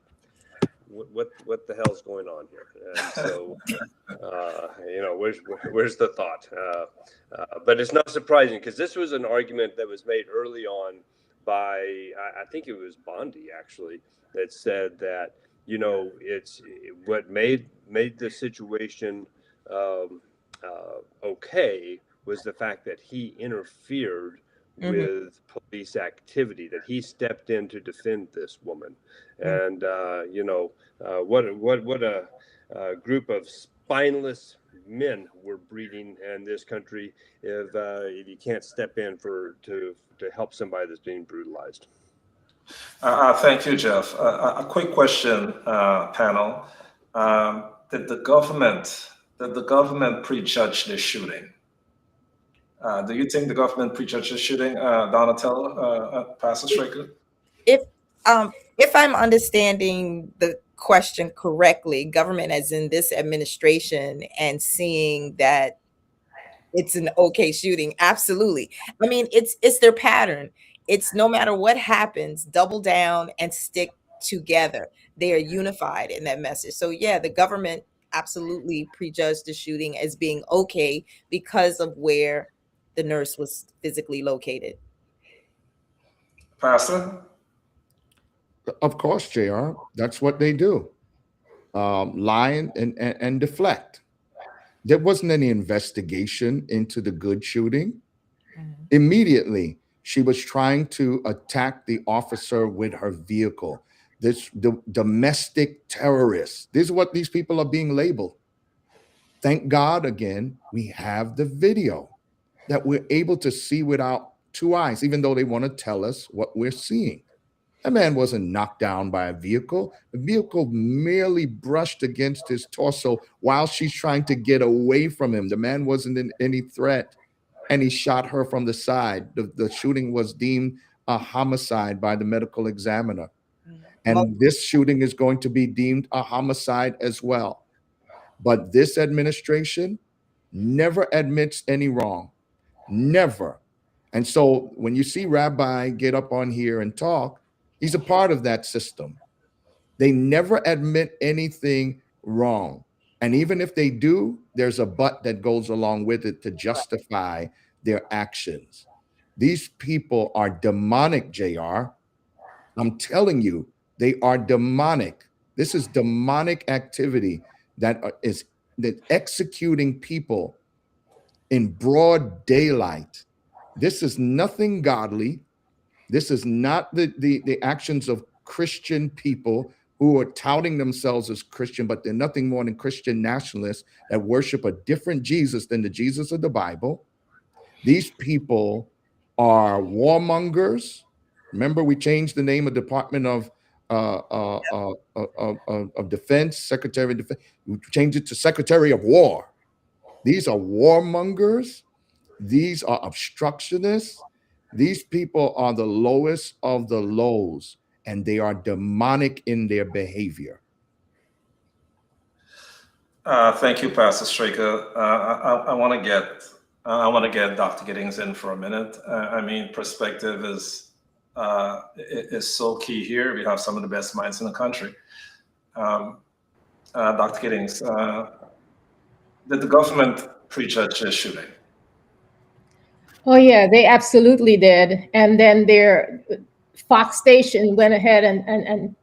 what the hell's going on here? And so where's the thought? But it's not surprising, because this was an argument that was made early on by I think it was Bondi actually, that said that it's what made the situation okay was the fact that he interfered with police activity, that he stepped in to defend this woman. And what a group of spineless men we're breeding in this country if you can't step in to help somebody that's being brutalized. Thank you, Jeff. A quick question, panel. Did the government prejudge this shooting? Do you think the government prejudged the shooting, Donatello, Pastor Straker? If I'm understanding the question correctly, government as in this administration, and seeing that it's an okay shooting, absolutely. I mean, it's their pattern. It's no matter what happens, double down and stick together. They are unified in that message. So yeah, the government absolutely prejudged the shooting as being okay because of where the nurse was physically located. Pastor? Of course, JR, that's what they do. Lie and deflect. There wasn't any investigation into the good shooting. Immediately, she was trying to attack the officer with her vehicle. The domestic terrorists. This is what these people are being labeled. Thank God, again, we have the video that we're able to see with our two eyes, even though they want to tell us what we're seeing. That man wasn't knocked down by a vehicle. The vehicle merely brushed against his torso while she's trying to get away from him. The man wasn't in any threat, and he shot her from the side. The shooting was deemed a homicide by the medical examiner. And this shooting is going to be deemed a homicide as well. But this administration never admits any wrong. Never. And so when you see Rabbi get up on here and talk, he's a part of that system. They never admit anything wrong. And even if they do, there's a but that goes along with it to justify their actions. These people are demonic, JR. I'm telling you, they are demonic. This is demonic activity that is executing people in broad daylight. This is nothing godly. This is not the actions of Christian people who are touting themselves as Christian, but they're nothing more than Christian nationalists that worship a different Jesus than the Jesus of the Bible. These people are warmongers. Remember, we changed the name of Department of Defense, Secretary of Defense. We changed it to Secretary of War. These are warmongers. These are obstructionists. These people are the lowest of the lows, and they are demonic in their behavior. Thank you, Pastor Straker. I want to get Dr. Giddings in for a minute. I mean, perspective is so key here. We have some of the best minds in the country. Dr. Giddings, did the government prejudge this shooting? Oh yeah, they absolutely did. And then Fox Station went ahead and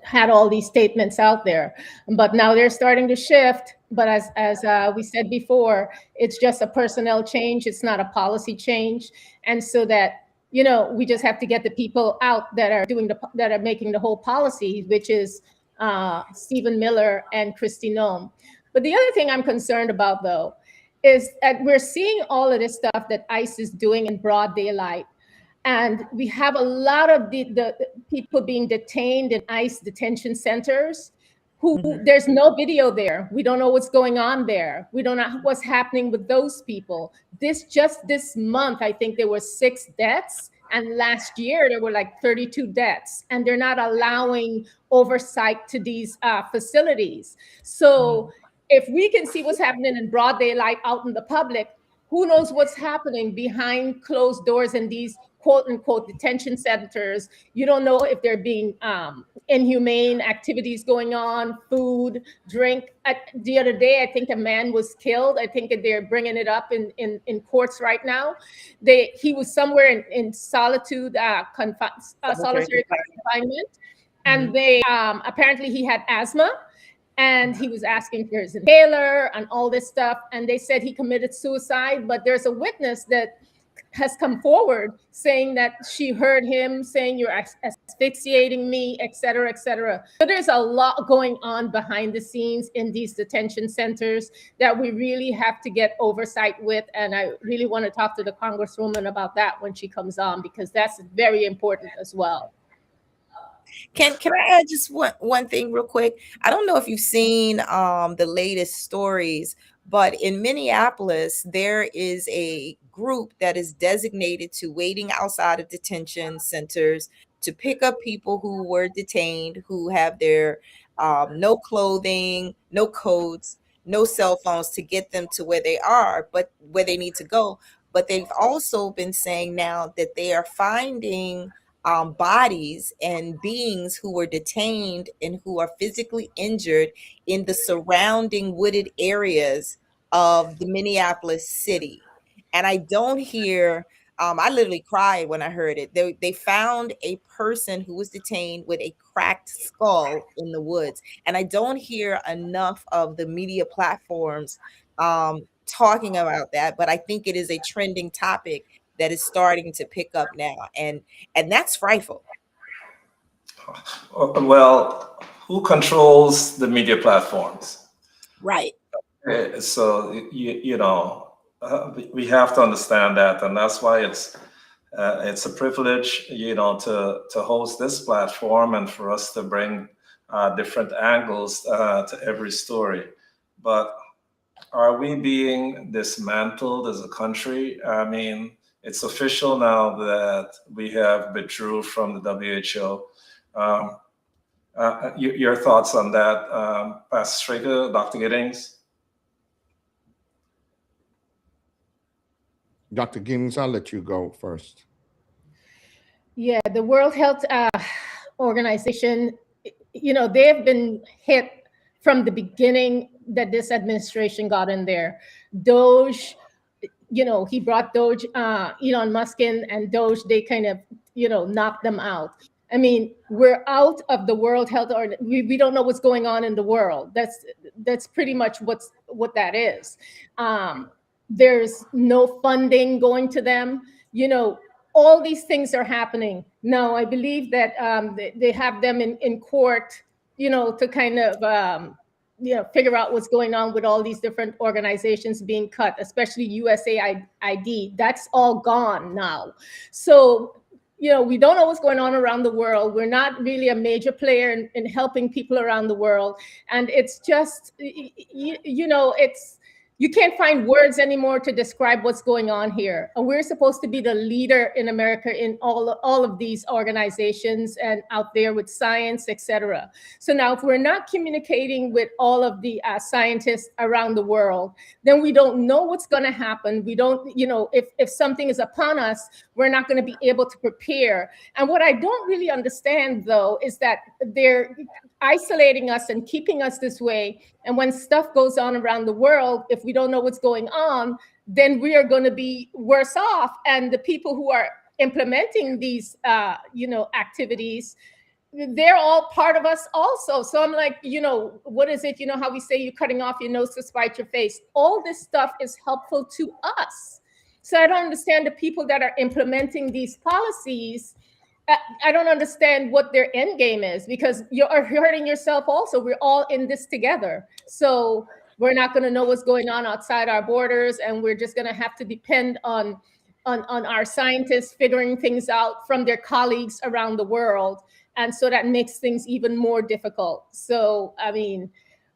had all these statements out there. But now they're starting to shift. But as we said before, it's just a personnel change. It's not a policy change. And so that, we just have to get the people out that are making the whole policy, which is Stephen Miller and Kristi Noem. But the other thing I'm concerned about, though, is that we're seeing all of this stuff that ICE is doing in broad daylight. And we have a lot of the people being detained in ICE detention centers who there's no video there. We don't know what's going on there. We don't know what's happening with those people. Just this month, I think there were 6 deaths. And last year, there were like 32 deaths. And they're not allowing oversight to these facilities. So if we can see what's happening in broad daylight out in the public, who knows what's happening behind closed doors in these quote unquote detention centers. You don't know if there being inhumane activities going on, food, drink. The other day, I think a man was killed. I think that they're bringing it up in courts right now. He was somewhere in solitary confinement. And they apparently he had asthma. And he was asking for his inhaler and all this stuff. And they said he committed suicide. But there's a witness that has come forward saying that she heard him saying, "You're asphyxiating me," et cetera, et cetera. So there's a lot going on behind the scenes in these detention centers that we really have to get oversight with. And I really want to talk to the Congresswoman about that when she comes on, because that's very important as well. Can I add just one thing real quick? I don't know if you've seen the latest stories, but in Minneapolis, there is a group that is designated to waiting outside of detention centers to pick up people who were detained, who have their no clothing, no coats, no cell phones, to get them to where they are, but where they need to go. But they've also been saying now that they are finding bodies and beings who were detained and who are physically injured in the surrounding wooded areas of the Minneapolis city. And I don't hear, I literally cried when I heard it. They found a person who was detained with a cracked skull in the woods. And I don't hear enough of the media platforms talking about that, but I think it is a trending topic that is starting to pick up now, and that's frightful. Well, who controls the media platforms? Right. So we have to understand that, and that's why it's a privilege, to host this platform and for us to bring different angles to every story. But are we being dismantled as a country? I mean, it's official now that we have withdrew from the WHO. Your thoughts on that, Pastor Stricker, Dr. Giddings? Dr. Giddings, I'll let you go first. Yeah, the World Health Organization, they have been hit from the beginning that this administration got in there. Doge, he brought Doge, Elon Musk in, and Doge, they kind of, knocked them out. I mean, we're out of the World Health Organization. We don't know what's going on in the world. That's pretty much what that is. There's no funding going to them. All these things are happening. Now, I believe that they have them in court, to kind of, figure out what's going on with all these different organizations being cut, especially USAID. That's all gone now. So, we don't know what's going on around the world. We're not really a major player in helping people around the world. And it's just, you can't find words anymore to describe what's going on here. And we're supposed to be the leader in America in all of these organizations and out there with science, et cetera. So now if we're not communicating with all of the scientists around the world, then we don't know what's going to happen. We don't, if something is upon us, we're not going to be able to prepare. And what I don't really understand, though, is that they're isolating us and keeping us this way. And when stuff goes on around the world, if we don't know what's going on, then we are going to be worse off. And the people who are implementing these, activities, they're all part of us also. So I'm like, what is it? You know how we say you're cutting off your nose to spite your face? All this stuff is helpful to us. So I don't understand the people that are implementing these policies. I don't understand what their end game is, because you're hurting yourself also. We're all in this together. So we're not going to know what's going on outside our borders, and we're just going to have to depend on our scientists figuring things out from their colleagues around the world. And so that makes things even more difficult. So, I mean,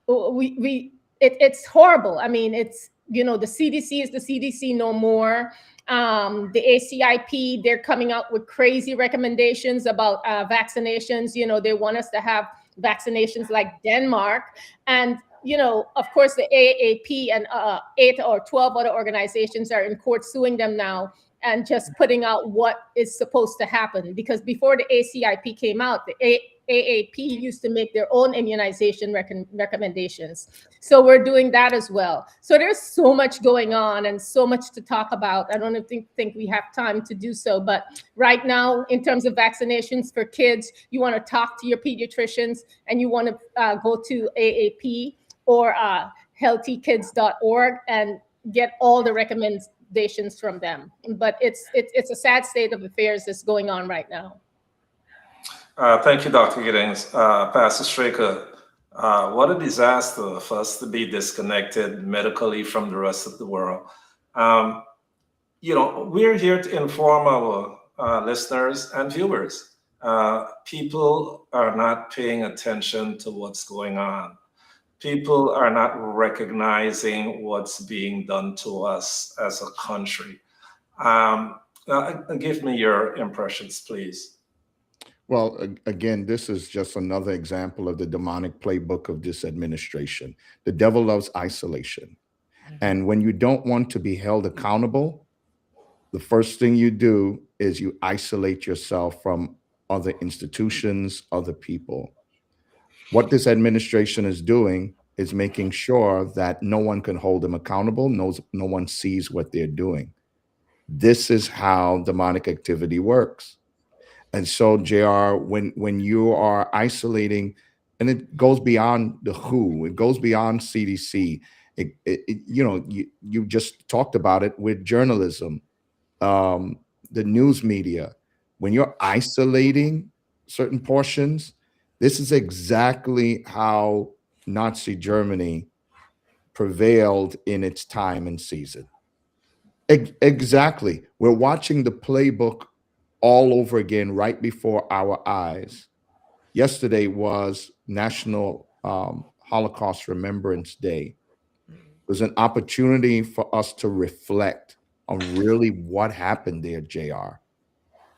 it's horrible. I mean, it's, the CDC is the CDC no more. The ACIP, they're coming out with crazy recommendations about vaccinations. They want us to have vaccinations like Denmark. And, of course, the AAP and 8 or 12 other organizations are in court suing them now and just putting out what is supposed to happen. Because before the ACIP came out, the AAP used to make their own immunization recommendations. So we're doing that as well. So there's so much going on and so much to talk about. I don't think we have time to do so. But right now, in terms of vaccinations for kids, you want to talk to your pediatricians, and you want to go to AAP or healthykids.org and get all the recommendations from them. But it's a sad state of affairs that's going on right now. Thank you, Dr. Giddings. Pastor Straker, what a disaster for us to be disconnected medically from the rest of the world. We're here to inform our listeners and viewers. People are not paying attention to what's going on. People are not recognizing what's being done to us as a country. Give me your impressions, please. Well, again, this is just another example of the demonic playbook of this administration. The devil loves isolation. And when you don't want to be held accountable, the first thing you do is you isolate yourself from other institutions, other people. What this administration is doing is making sure that no one can hold them accountable, no one sees what they're doing. This is how demonic activity works. And so, JR, when you are isolating, and it goes beyond the WHO, it goes beyond CDC. You just talked about it with journalism, the news media. When you're isolating certain portions, this is exactly how Nazi Germany prevailed in its time and season. Exactly. We're watching the playbook all over again right before our eyes. Yesterday was National Holocaust Remembrance Day. It was an opportunity for us to reflect on really what happened there, JR.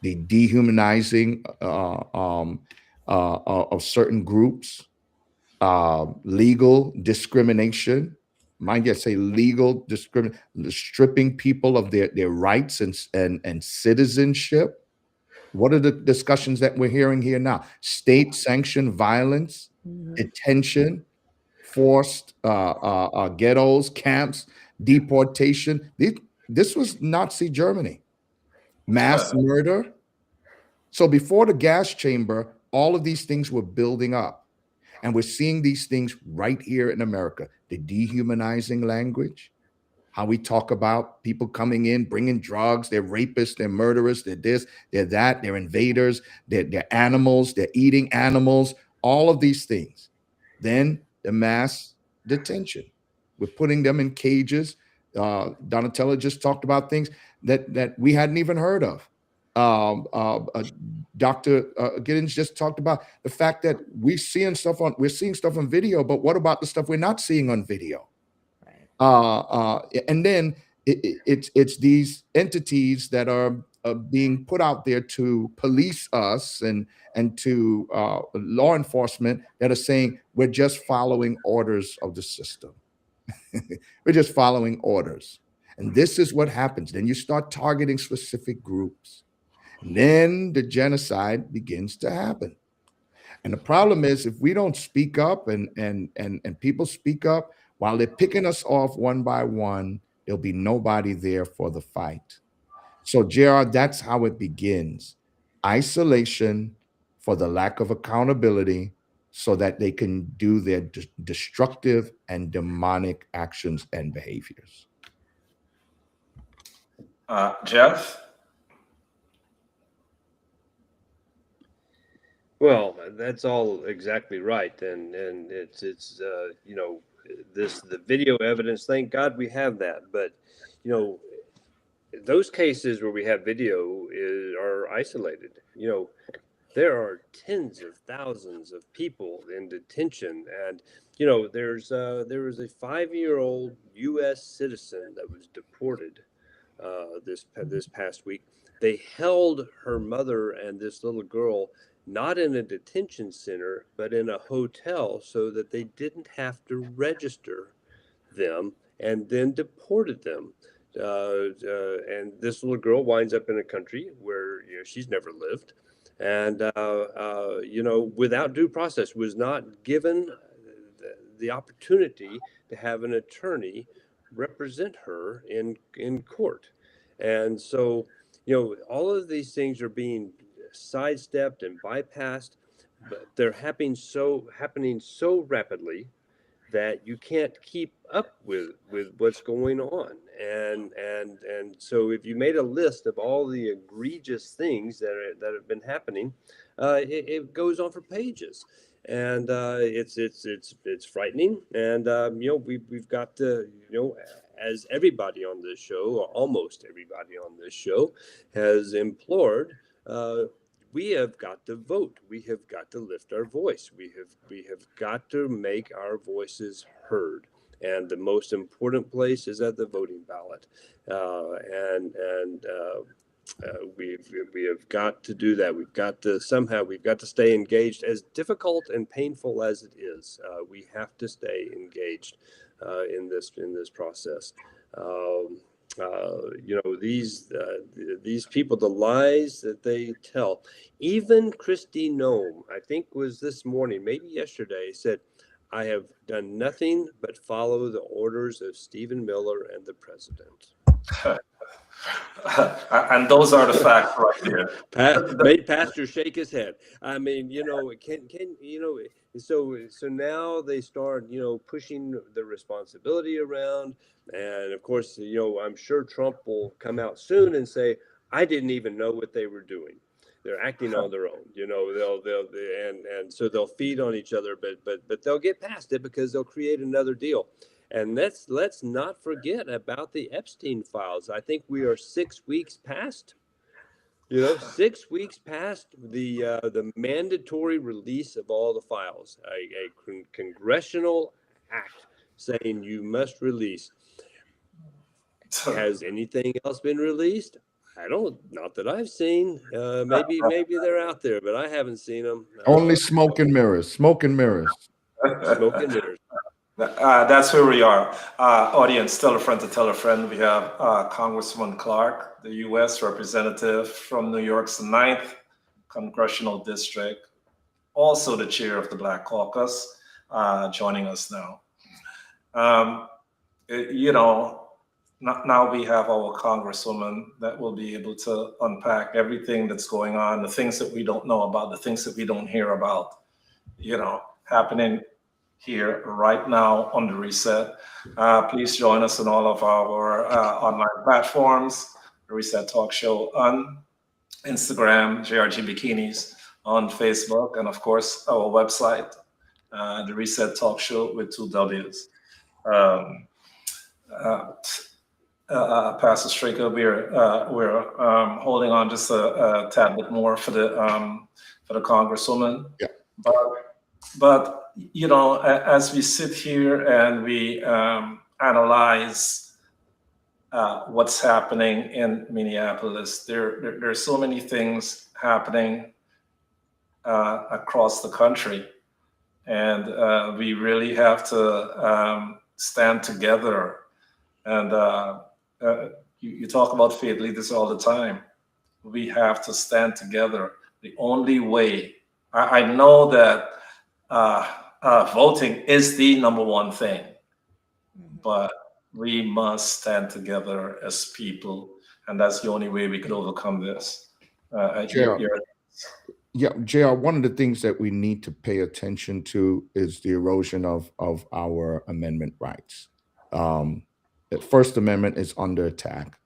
The dehumanizing of certain groups, legal discrimination, mind you, I say legal discrimination, stripping people of their rights and citizenship. What are the discussions that we're hearing here now? State-sanctioned violence, detention, forced ghettos, camps, deportation. This was Nazi Germany. Mass murder. So before the gas chamber, all of these things were building up. And we're seeing these things right here in America. The dehumanizing language, how we talk about people coming in, bringing drugs, they're rapists, they're murderers, they're this, they're that, they're invaders, they're animals, they're eating animals, all of these things. Then the mass detention. We're putting them in cages. Donatella just talked about things that we hadn't even heard of. Dr. Giddings just talked about the fact that we're seeing stuff on video, but what about the stuff we're not seeing on video? And then it's these entities that are being put out there to police us and to law enforcement that are saying we're just following orders of the system. We're just following orders. And this is what happens. Then you start targeting specific groups. And then the genocide begins to happen. And the problem is if we don't speak up and people speak up, while they're picking us off one by one, there'll be nobody there for the fight. So, JR, that's how it begins. Isolation for the lack of accountability so that they can do their destructive and demonic actions and behaviors. Jeff? Well, that's all exactly right, and it's you know, the video evidence. Thank God we have that, but you know, those cases where we have video are isolated. You know, there are tens of thousands of people in detention, and you know, there was a 5-year-old U.S. citizen that was deported this past week. They held her mother and this little girl not in a detention center, but in a hotel so that they didn't have to register them and then deported them. And this little girl winds up in a country where she's never lived, and without due process, was not given the opportunity to have an attorney represent her in court. And so, all of these things are being sidestepped and bypassed, but they're happening so rapidly that you can't keep up with what's going on. And so if you made a list of all the egregious things that have been happening, it goes on for pages. And it's frightening. And we've got to, as everybody on this show, or almost everybody on this show, has implored, we have got to vote. We have got to lift our voice. We have got to make our voices heard. And the most important place is at the voting ballot. We have got to do that. We've got to stay engaged, as difficult and painful as it is. We have to stay engaged in this process. These people, the lies that they tell. Even Kristi Noem, I think was this morning, maybe yesterday, said, "I have done nothing but follow the orders of Stephen Miller and the president." And those are the facts right there. Made Pastor shake his head. I mean, so now they start, pushing the responsibility around. And of course, I'm sure Trump will come out soon and say, "I didn't even know what they were doing. They're acting on their own." And so they'll feed on each other, but they'll get past it because they'll create another deal. And let's not forget about the Epstein files. I think we are 6 weeks past. 6 weeks past the mandatory release of all the files. A congressional act saying you must release. Has anything else been released? Not that I've seen. Maybe they're out there, but I haven't seen them. Only smoke and mirrors. Smoke and mirrors. Smoke and mirrors. That's where we are. Audience, tell a friend to tell a friend. We have Congresswoman Clarke, the U.S. representative from New York's 9th Congressional District, also the chair of the Black Caucus, joining us now. Now we have our Congresswoman that will be able to unpack everything that's going on, the things that we don't know about, the things that we don't hear about, happening here right now on the Reset. Please join us on all of our online platforms, the Reset Talk Show on Instagram, JRG Bikinis on Facebook, and of course our website, the Reset Talk Show with 2 W's. Pastor Straker, we're holding on just a tad bit more for the Congresswoman. Yeah. But as we sit here and we analyze what's happening in Minneapolis, there are so many things happening across the country, and we really have to stand together. And you talk about faith leaders all the time. We have to stand together. The only way, I know that voting is the number one thing, but we must stand together as people And that's the only way we could overcome this. JR, yeah, JR, one of the things that we need to pay attention to is the erosion of our amendment rights. The First Amendment is under attack.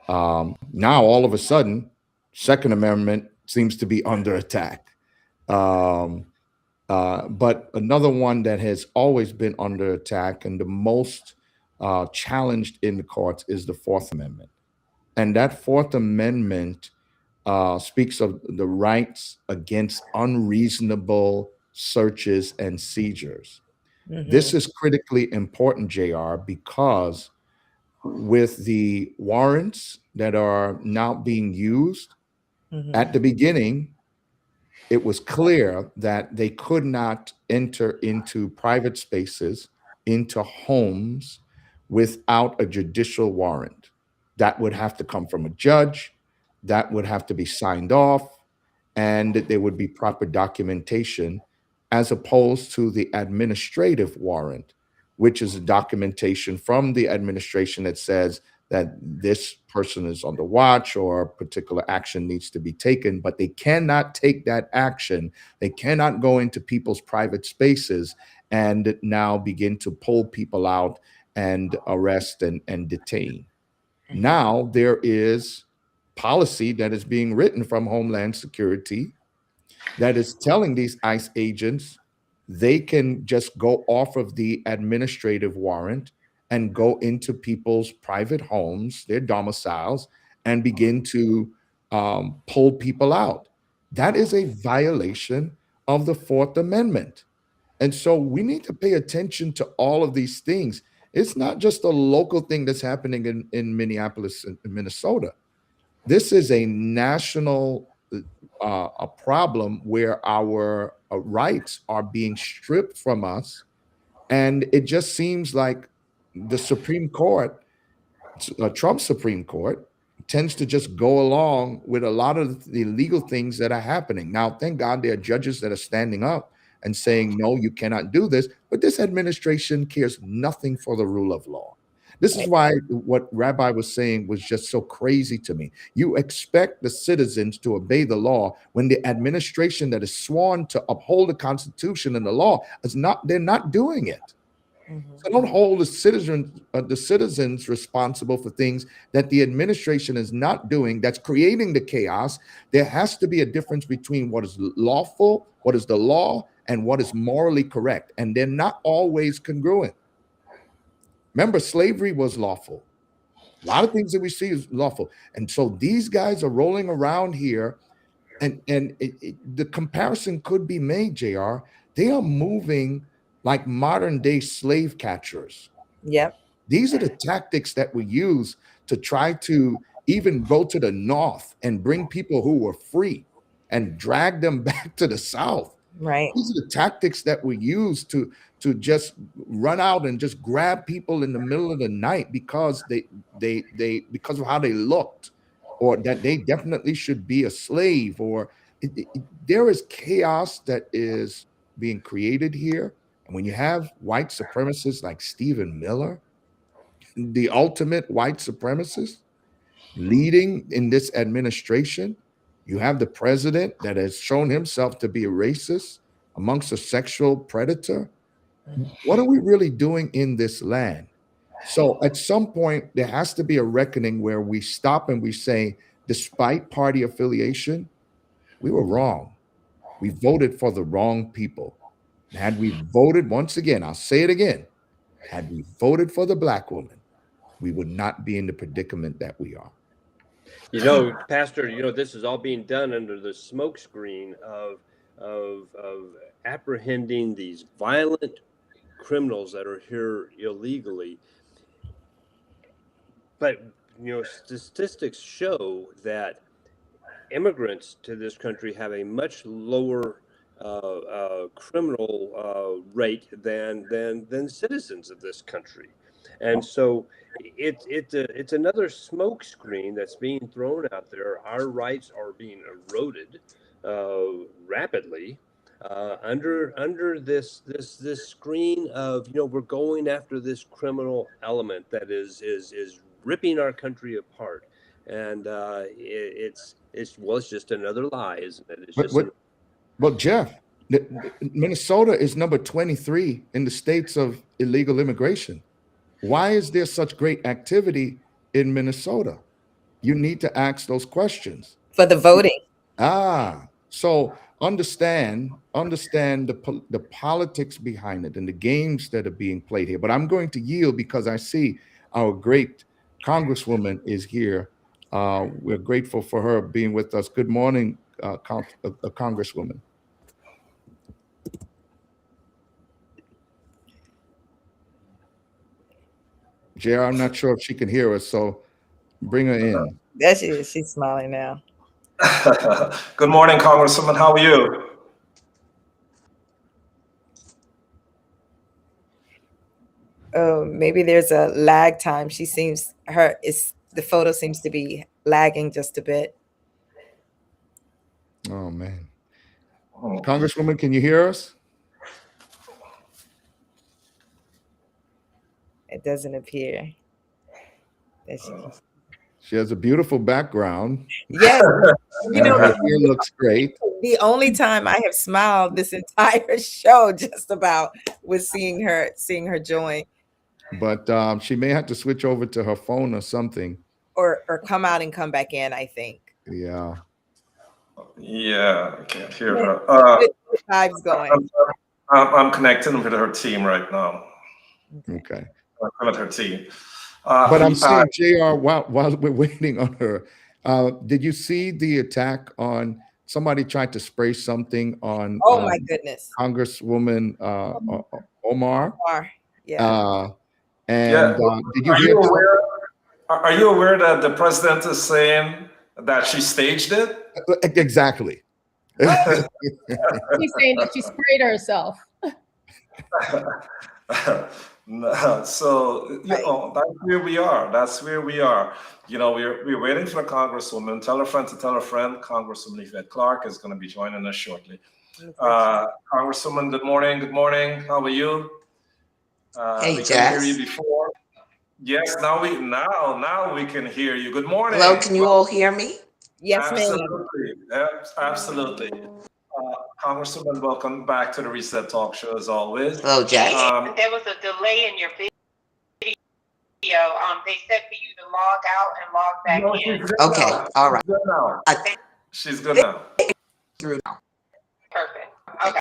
Now, all of a sudden, Second Amendment seems to be under attack. But another one that has always been under attack and the most challenged in the courts is the Fourth Amendment. And that Fourth Amendment speaks of the rights against unreasonable searches and seizures. This is critically important, JR, because with the warrants that are now being used, at the beginning, it was clear that they could not enter into private spaces, into homes, without a judicial warrant. That would have to come from a judge, that would have to be signed off, and there would be proper documentation, as opposed to the administrative warrant, which is a documentation from the administration that says that this person is on the watch or particular action needs to be taken, but they cannot take that action. They cannot go into people's private spaces and now begin to pull people out and arrest and detain. Now there is policy that is being written from Homeland Security that is telling these ICE agents they can just go off of the administrative warrant and go into people's private homes, their domiciles, and begin to pull people out. That is a violation of the Fourth Amendment. And so we need to pay attention to all of these things. It's not just a local thing that's happening in Minneapolis and Minnesota. This is a national a problem where our rights are being stripped from us. And it just seems like the Supreme Court, Trump's Supreme Court, tends to just go along with a lot of the illegal things that are happening. Now, thank God there are judges that are standing up and saying, no, you cannot do this. But this administration cares nothing for the rule of law. This is why what Rabbi was saying was just so crazy to me. You expect the citizens to obey the law when the administration that is sworn to uphold the Constitution and the law is not, they're not doing it. So don't hold the citizens responsible for things that the administration is not doing, that's creating the chaos. There has to be a difference between what is lawful, what is the law, and what is morally correct. And they're not always congruent. Remember, slavery was lawful. A lot of things that we see is lawful. And so these guys are rolling around here, and the comparison could be made, JR. They are moving like modern day slave catchers. Yep. These are the tactics that we use to try to even go to the North and bring people who were free and drag them back to the South. Right. These are the tactics that we use to just run out and just grab people in the middle of the night because they because of how they looked, or that they definitely should be a slave, or there is chaos that is being created here. And when you have white supremacists like Stephen Miller, the ultimate white supremacist, leading in this administration, you have the president that has shown himself to be a racist, amongst a sexual predator. What are we really doing in this land? So at some point, there has to be a reckoning where we stop and we say, despite party affiliation, we were wrong. We voted for the wrong people. Had we voted, once again, I'll say it again, had we voted for the Black woman, we would not be in the predicament that we are. You know, Pastor, you know, this is all being done under the smokescreen of apprehending these violent criminals that are here illegally. But, you know, statistics show that immigrants to this country have a much lower criminal rate than citizens of this country. And so it's another smokescreen that's being thrown out there. Our rights are being eroded rapidly under this screen of, you know, we're going after this criminal element that is ripping our country apart. and it's just another lie, isn't it? It's But just well, Jeff, Minnesota is number 23 in the states of illegal immigration. Why is there such great activity in Minnesota? You need to ask those questions. For the voting. So understand the politics behind it and the games that are being played here. But I'm going to yield because I see our great Congresswoman is here. We're grateful for her being with us. Good morning, Congresswoman. JR, I'm not sure if she can hear us, so bring her in. There she is. She's smiling now. Good morning, Congresswoman. How are you? Oh, maybe there's a lag time. The photo seems to be lagging just a bit. Oh man. Congresswoman, can you hear us? It doesn't appear. She has a beautiful background. Yes. And her hair looks great. The only time I have smiled this entire show just about was seeing her join. But she may have to switch over to her phone or something. Or come out and come back in, I think. Yeah. Yeah, I can't hear her. Vibes going. I'm connecting with her team right now. Okay. I'm with her team. But I'm saying, JR, while we're waiting on her, did you see the attack on somebody tried to spray something on? Oh my goodness. Congresswoman Omar. Yeah. Did you hear? Are you aware that the president is saying that she staged it? Exactly. She's saying that she sprayed herself. No, so that's where we are. That's where we are. We're waiting for the Congresswoman. Tell a friend to tell a friend. Congresswoman Yvette Clarke is going to be joining us shortly. Congresswoman, good morning. Good morning. How are you? Hey, we Jess. can hear you before. Yes, now we can hear you. Good morning. Hello, can you all hear me? Yes, absolutely. Absolutely. Congresswoman, welcome back to the Reset Talk Show as always. Hello, Jess. There was a delay in your video. They said for you to log out and log back in. Okay, all right. She's good now. She's good now. Through now. Perfect. Okay.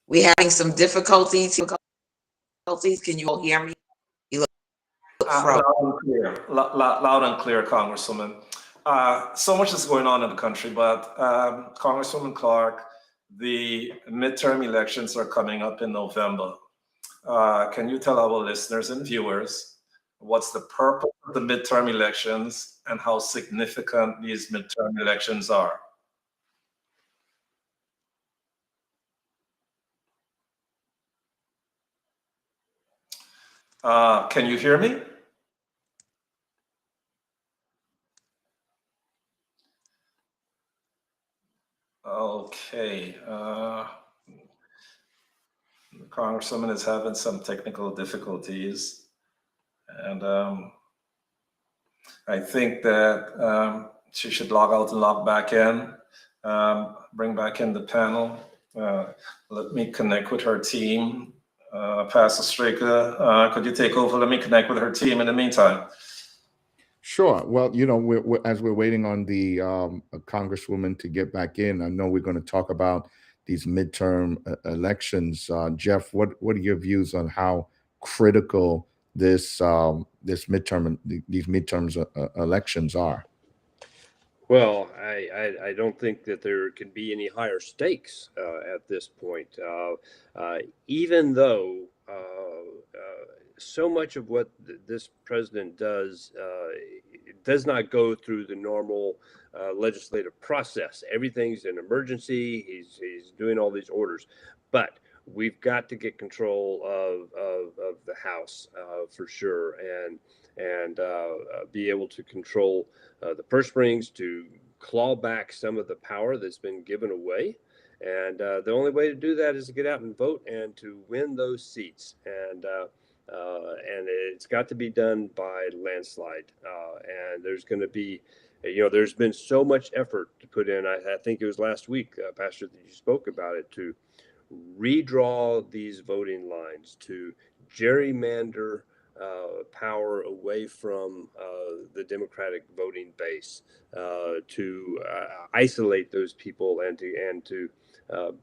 We having some difficulties. Can you all hear me? You look loud and clear. Loud and clear, Congresswoman. So much is going on in the country, but Congresswoman Clarke, the midterm elections are coming up in November. Can you tell our listeners and viewers what's the purpose of the midterm elections and how significant these midterm elections are? Can you hear me? Okay. The Congresswoman is having some technical difficulties. And I think that she should log out and log back in, bring back in the panel. Let me connect with her team. Pastor Straker, could you take over? Let me connect with her team in the meantime. Sure. Well, as we're waiting on the Congresswoman to get back in, I know we're going to talk about these midterm elections. Jeff, what are your views on how critical these midterm elections are? Well, I don't think that there can be any higher stakes at this point, even though so much of what this president does not go through the normal legislative process. Everything's an emergency. He's doing all these orders, but we've got to get control of the House for sure, and be able to control the purse strings, to claw back some of the power that's been given away. And the only way to do that is to get out and vote and to win those seats. And And it's got to be done by landslide. And there's going to be, there's been so much effort to put in. I think it was last week, Pastor, that you spoke about it, to redraw these voting lines, to gerrymander power away from the Democratic voting base, to isolate those people and to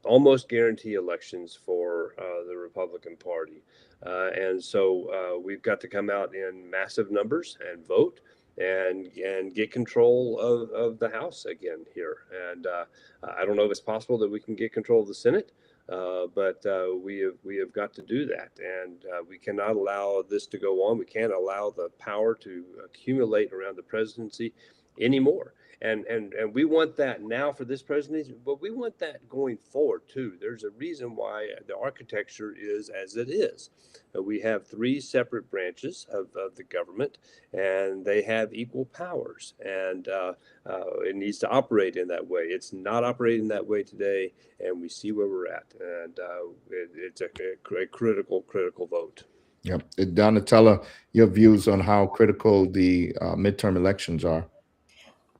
almost guarantee elections for the Republican Party. And so we've got to come out in massive numbers and vote and get control of the House again here. And I don't know if it's possible that we can get control of the Senate. But we have got to do that, and we cannot allow this to go on. We can't allow the power to accumulate around the presidency anymore. And we want that now for this presidency, but we want that going forward too. There's a reason why the architecture is as it is. We have three separate branches of the government, and they have equal powers, and it needs to operate in that way. It's not operating that way today, and we see where we're at, and it's a critical vote. Yep. Donatella, your views on how critical the midterm elections are?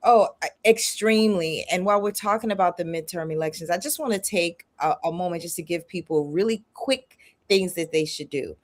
Oh, extremely. And while we're talking about the midterm elections, I just want to take a moment just to give people really quick things that they should do,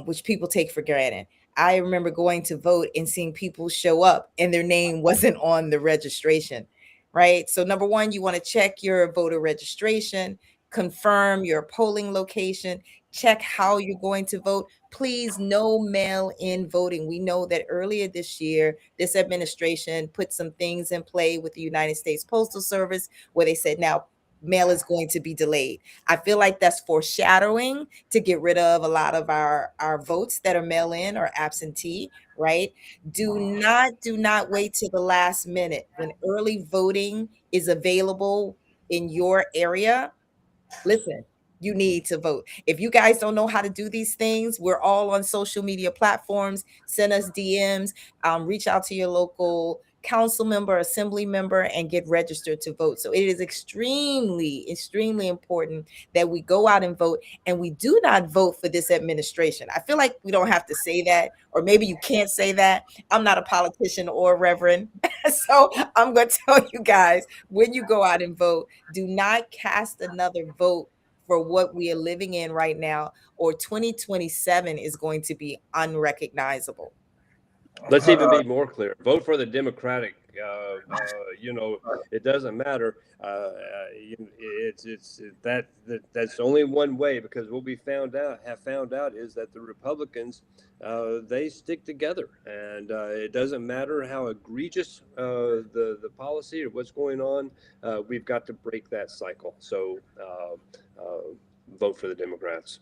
which people take for granted. I remember going to vote and seeing people show up and their name wasn't on the registration, right? So number one, you want to check your voter registration, confirm your polling location, check how you're going to vote. Please, no mail-in voting. We know that earlier this year, this administration put some things in play with the United States Postal Service where they said now mail is going to be delayed. I feel like that's foreshadowing to get rid of a lot of our votes that are mail-in or absentee, right? Do not wait till the last minute. When early voting is available in your area, listen, you need to vote. If you guys don't know how to do these things, we're all on social media platforms. Send us DMs, reach out to your local council member, assembly member, and get registered to vote. So it is extremely important that we go out and vote, and we do not vote for this administration. I feel like we don't have to say that, or maybe you can't say that. I'm not a politician or a reverend. So I'm going to tell you guys, when you go out and vote, do not cast another vote for what we are living in right now, or 2027 is going to be unrecognizable. Let's even be more clear. Vote for the Democratic. It doesn't matter. That's only one way, because what we have found out is that the Republicans, they stick together, and it doesn't matter how egregious the policy or what's going on. We've got to break that cycle. So vote for the Democrats.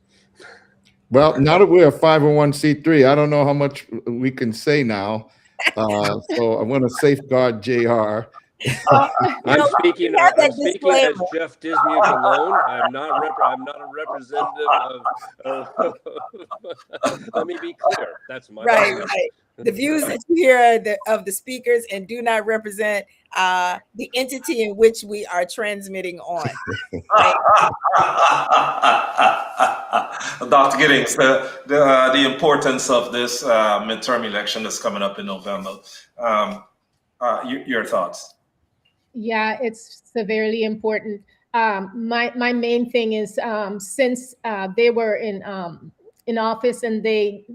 Well, now that we're a 501c3, I don't know how much we can say now. So I want to safeguard JR. I'm speaking as Jeff Dismuke alone. I'm not a representative of let me be clear. That's my right. The views that you hear are of the speakers and do not represent the entity in which we are transmitting on. Dr. Giddings, the importance of this midterm election that's coming up in November. Your thoughts? Yeah, it's severely important. My main thing is since they were in office and they,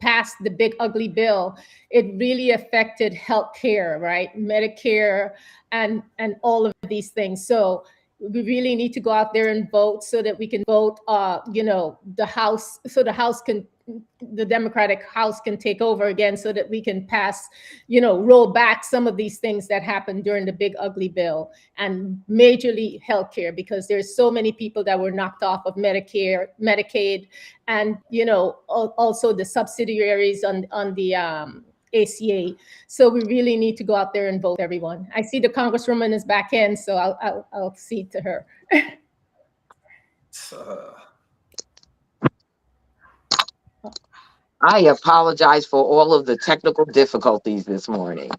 passed the big ugly bill, it really affected healthcare, right? Medicare and all of these things. So we really need to go out there and vote so that we can vote, the House, so the Democratic House can take over again, so that we can pass, roll back some of these things that happened during the big ugly bill, and majorly healthcare, because there's so many people that were knocked off of Medicare, Medicaid, and, also the subsidiaries on the ACA. So we really need to go out there and vote, everyone. I see the Congresswoman is back in, so I'll cede to her. I apologize for all of the technical difficulties this morning.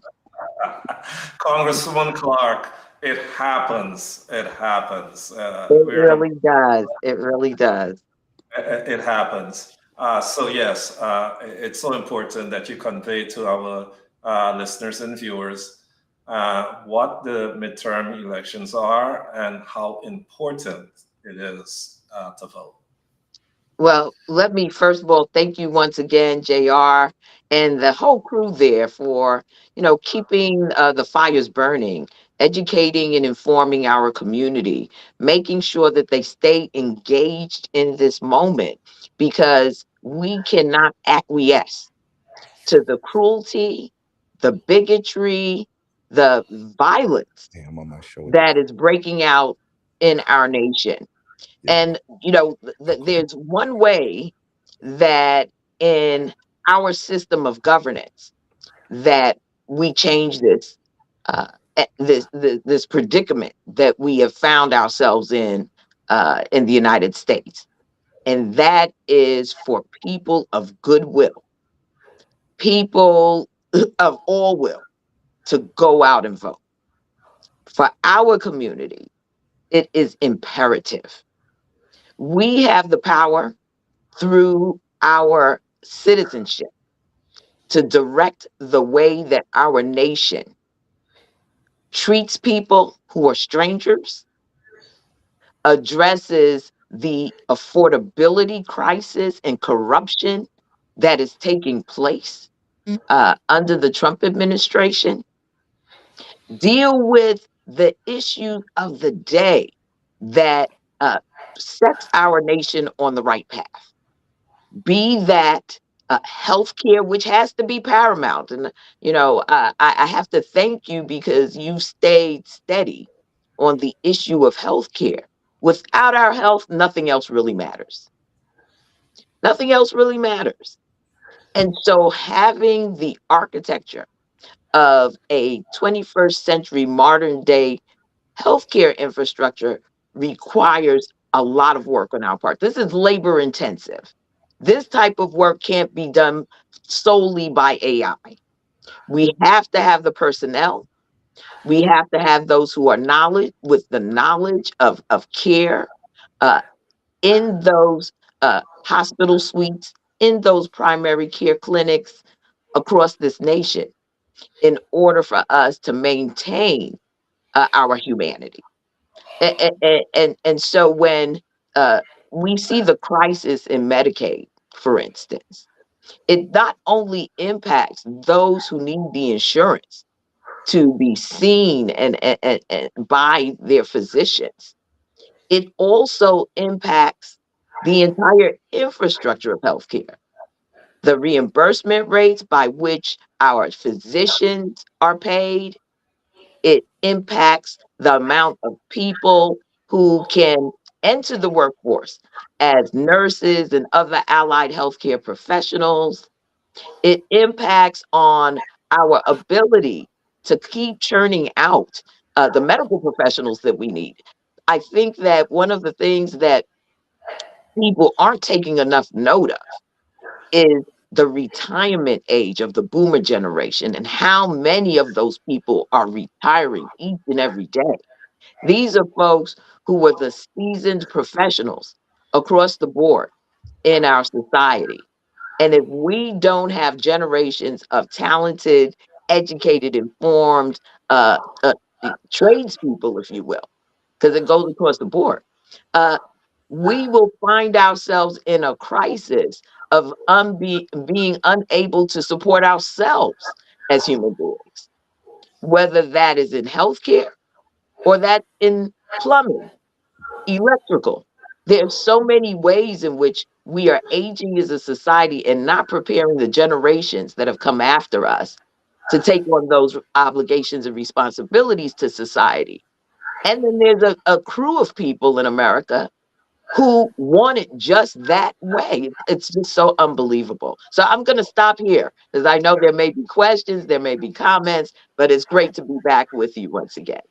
Congresswoman Clarke, it happens. It happens. It really does. It really does. It happens. So yes, it's so important that you convey to our listeners and viewers what the midterm elections are and how important it is to vote. Well, let me first of all thank you once again, JR, and the whole crew there for, keeping the fires burning, educating and informing our community, making sure that they stay engaged in this moment because we cannot acquiesce to the cruelty, the bigotry, the violence Hey, I'm on my shoulder. that is breaking out in our nation. And, there's one way that in our system of governance that we change this, this predicament that we have found ourselves in the United States. And that is for people of goodwill, people of all will to go out and vote. For our community, it is imperative. We have the power through our citizenship to direct the way that our nation treats people who are strangers, addresses the affordability crisis and corruption that is taking place under the Trump administration, deal with the issues of the day that sets our nation on the right path. Be that healthcare, which has to be paramount. And, I have to thank you because you stayed steady on the issue of healthcare. Without our health, nothing else really matters. Nothing else really matters. And so having the architecture of a 21st century modern day healthcare infrastructure requires a lot of work on our part. This is labor intensive. This type of work can't be done solely by AI. We have to have the personnel. We have to have those who are with the knowledge of care in those hospital suites, in those primary care clinics across this nation in order for us to maintain our humanity. And so when we see the crisis in Medicaid, for instance, it not only impacts those who need the insurance to be seen and by their physicians, it also impacts the entire infrastructure of healthcare. The reimbursement rates by which our physicians are paid, it impacts the amount of people who can enter the workforce as nurses and other allied healthcare professionals. It impacts on our ability to keep churning out the medical professionals that we need. I think that one of the things that people aren't taking enough note of is the retirement age of the boomer generation and how many of those people are retiring each and every day. These are folks who were the seasoned professionals across the board in our society. And if we don't have generations of talented, educated, informed tradespeople, if you will, because it goes across the board, we will find ourselves in a crisis of being unable to support ourselves as human beings, whether that is in healthcare or that in plumbing, electrical. There's so many ways in which we are aging as a society and not preparing the generations that have come after us to take on those obligations and responsibilities to society. And then there's a crew of people in America who want it just that way. It's just so unbelievable. So I'm going to stop here because I know there may be questions, there may be comments, but it's great to be back with you once again.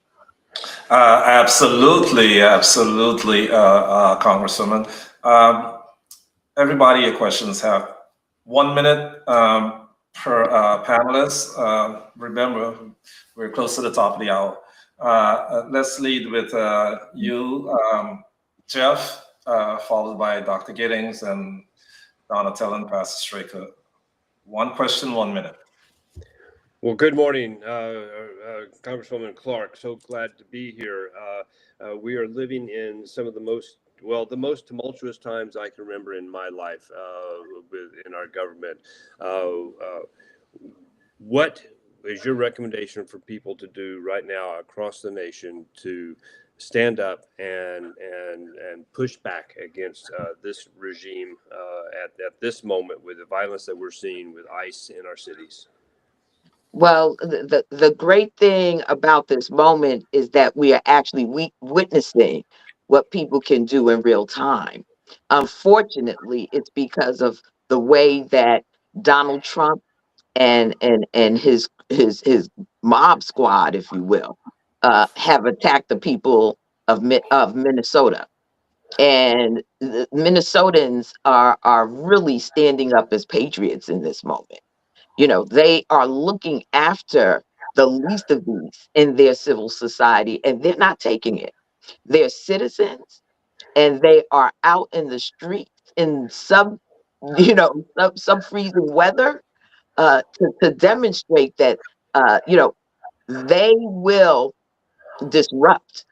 Absolutely, absolutely, Congresswoman. Everybody, your questions have 1 minute per panelist. Remember, we're close to the top of the hour. Let's lead with you, Jeff, followed by Dr. Giddings and Donatella and Pastor Straker. One question, 1 minute. Well, good morning, Congresswoman Clarke. So glad to be here. We are living in some of the most tumultuous times I can remember in my life in our government. What is your recommendation for people to do right now across the nation to stand up and push back against this regime at this moment with the violence that we're seeing with ICE in our cities? Well, the great thing about this moment is that we are actually witnessing what people can do in real time. Unfortunately, it's because of the way that Donald Trump and his mob squad, if you will, have attacked the people of Minnesota. And the Minnesotans are really standing up as patriots in this moment. You know, they are looking after the least of these in their civil society, and they're not taking it. They're citizens, and they are out in the streets in sub freezing weather to demonstrate that they will disrupt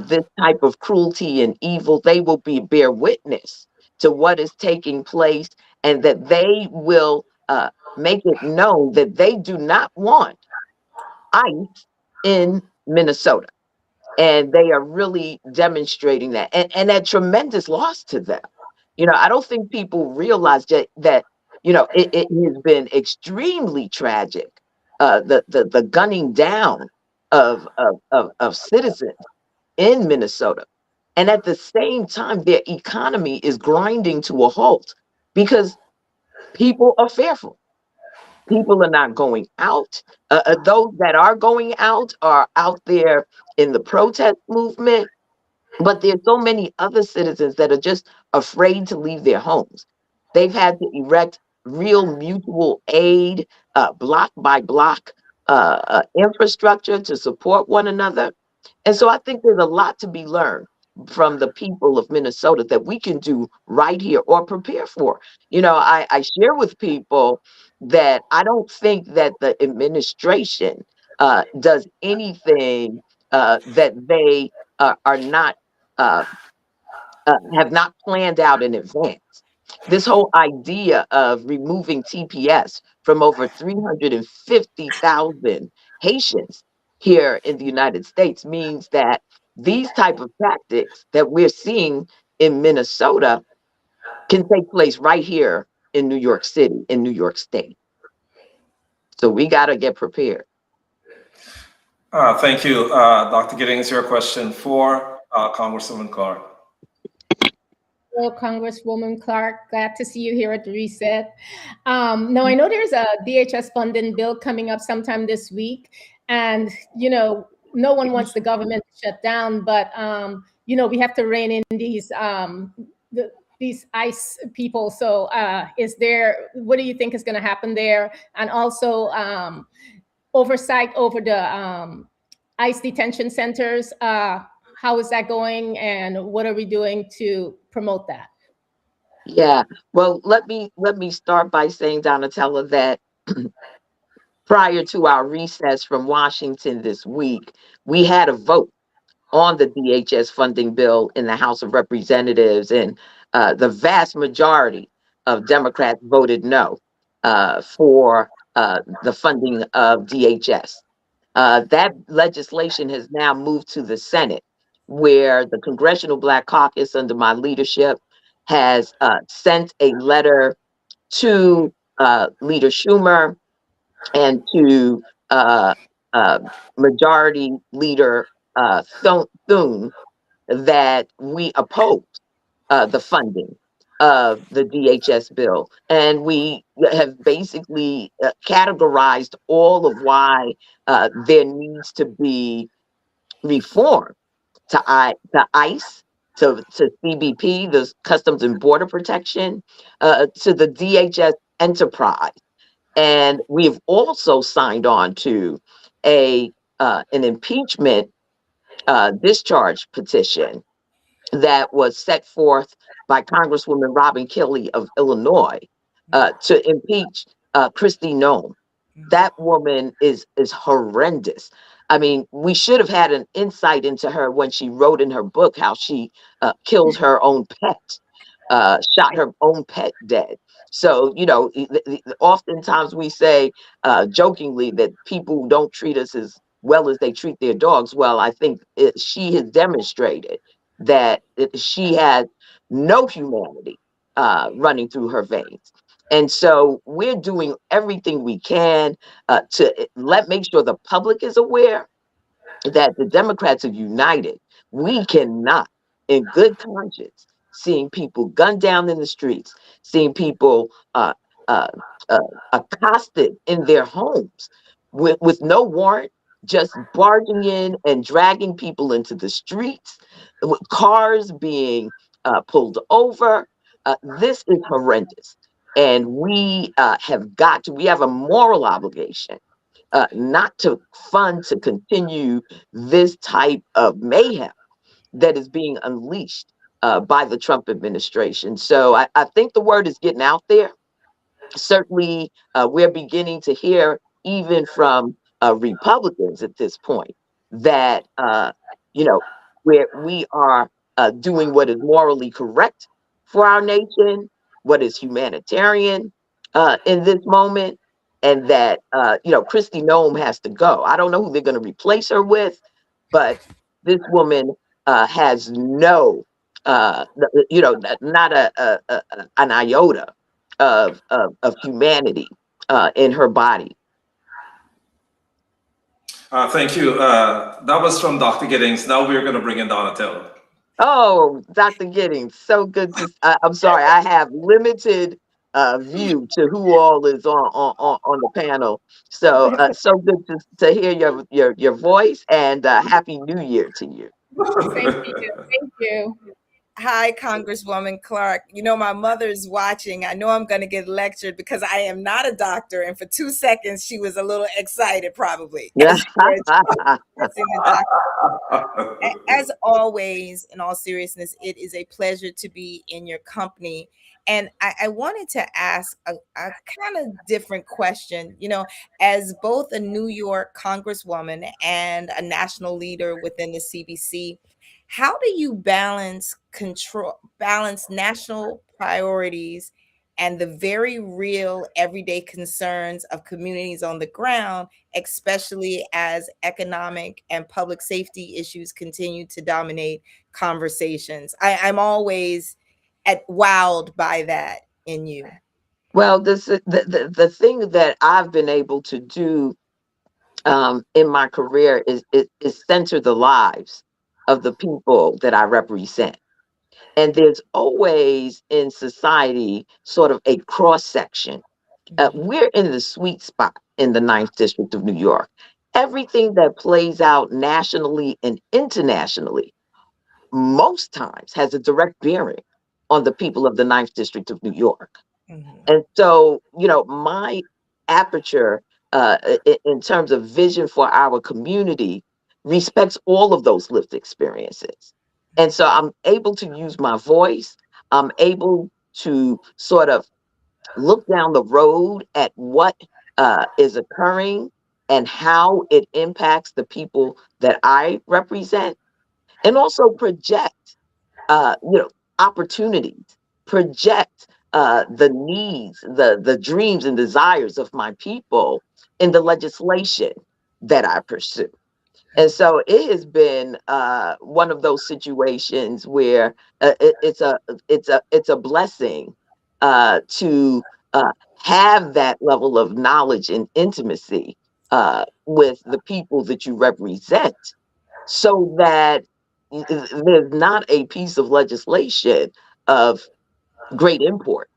this type of cruelty and evil. They will bear witness to what is taking place, and that they will make it known that they do not want ICE in Minnesota. And they are really demonstrating that, and that tremendous loss to them. You know, I don't think people realize that it has been extremely tragic. The gunning down of citizens in Minnesota, and at the same time, their economy is grinding to a halt because people are fearful. People are not going out. Those that are going out are out there in the protest movement. But there's so many other citizens that are just afraid to leave their homes. They've had to erect real mutual aid, block by block infrastructure to support one another. And so I think there's a lot to be learned from the people of Minnesota that we can do right here or prepare for. You know, I share with people that I don't think that the administration does anything that they are not have not planned out in advance. This whole idea of removing TPS from over 350,000 Haitians here in the United States means that these type of tactics that we're seeing in Minnesota can take place right here in New York City, in New York State. So we got to get prepared. Thank you, Dr. Giddings. Your question for Congresswoman Clarke. Hello, Congresswoman Clarke. Glad to see you here at the Reset. Now, I know there's a DHS funding bill coming up sometime this week, and no one wants the government to shut down, but we have to rein in these ICE people. So, what do you think is going to happen there? And also, oversight over the ICE detention centers. How is that going, and what are we doing to promote that? Yeah, well, let me start by saying, Donatella, that prior to our recess from Washington this week, we had a vote on the DHS funding bill in the House of Representatives, and the vast majority of Democrats voted no for the funding of DHS. That legislation has now moved to the Senate, where the Congressional Black Caucus, under my leadership, has sent a letter to Leader Schumer and to Majority Leader Thune that we oppose the funding of the DHS bill. And we have basically categorized all of why there needs to be reform to ICE, to CBP, the Customs and Border Protection, to the DHS enterprise. And we've also signed on to an impeachment discharge petition that was set forth by Congresswoman Robin Kelly of Illinois to impeach Kristi Noem. That woman is horrendous. I mean, we should have had an insight into her when she wrote in her book how she killed her own pet, shot her own pet dead. So, you know, oftentimes we say jokingly that people don't treat us as well as they treat their dogs. Well, I think she has demonstrated that she had no humanity running through her veins. And so we're doing everything we can to make sure the public is aware that the Democrats are united. We cannot, in good conscience, seeing people gunned down in the streets, seeing people uh, accosted in their homes with no warrant, just barging in and dragging people into the streets, with cars being pulled over. This is horrendous. And we we have a moral obligation not to continue this type of mayhem that is being unleashed by the Trump administration. So I think the word is getting out there. Certainly, we're beginning to hear even from Republicans at this point that, you know, we are doing what is morally correct for our nation, what is humanitarian in this moment, and that, you know, Kristi Noem has to go. I don't know who they're going to replace her with, but this woman has no, you know, not an iota of humanity in her body. Thank you. That was from Dr. Giddings. Now we're going to bring in Donatello. Oh, Dr. Giddings, so good to. I'm sorry, I have limited view to who all is on the panel. So so good to hear your voice, and Happy New Year to you. Thank you. Thank you. Hi, Congresswoman Clarke. You know, my mother's watching. I know I'm going to get lectured because I am not a doctor. And for 2 seconds, she was a little excited, probably. As always, in all seriousness, it is a pleasure to be in your company. And I wanted to ask a kind of different question. You know, as both a New York Congresswoman and a national leader within the CBC, how do you balance national priorities and the very real everyday concerns of communities on the ground, especially as economic and public safety issues continue to dominate conversations? I'm always wowed by that in you. Well, the thing that I've been able to do in my career is center the lives of the people that I represent. And there's always in society sort of a cross section. We're in the sweet spot in the 9th District of New York. Everything that plays out nationally and internationally most times has a direct bearing on the people of the 9th District of New York. And so, you know, my aperture in terms of vision for our community respects all of those lived experiences. And so I'm able to use my voice. I'm able to sort of look down the road at what is occurring and how it impacts the people that I represent, and also project, you know, opportunities, project the needs, the dreams and desires of my people in the legislation that I pursue. And so it has been one of those situations where it's a blessing to have that level of knowledge and intimacy with the people that you represent, so that there's not a piece of legislation of great import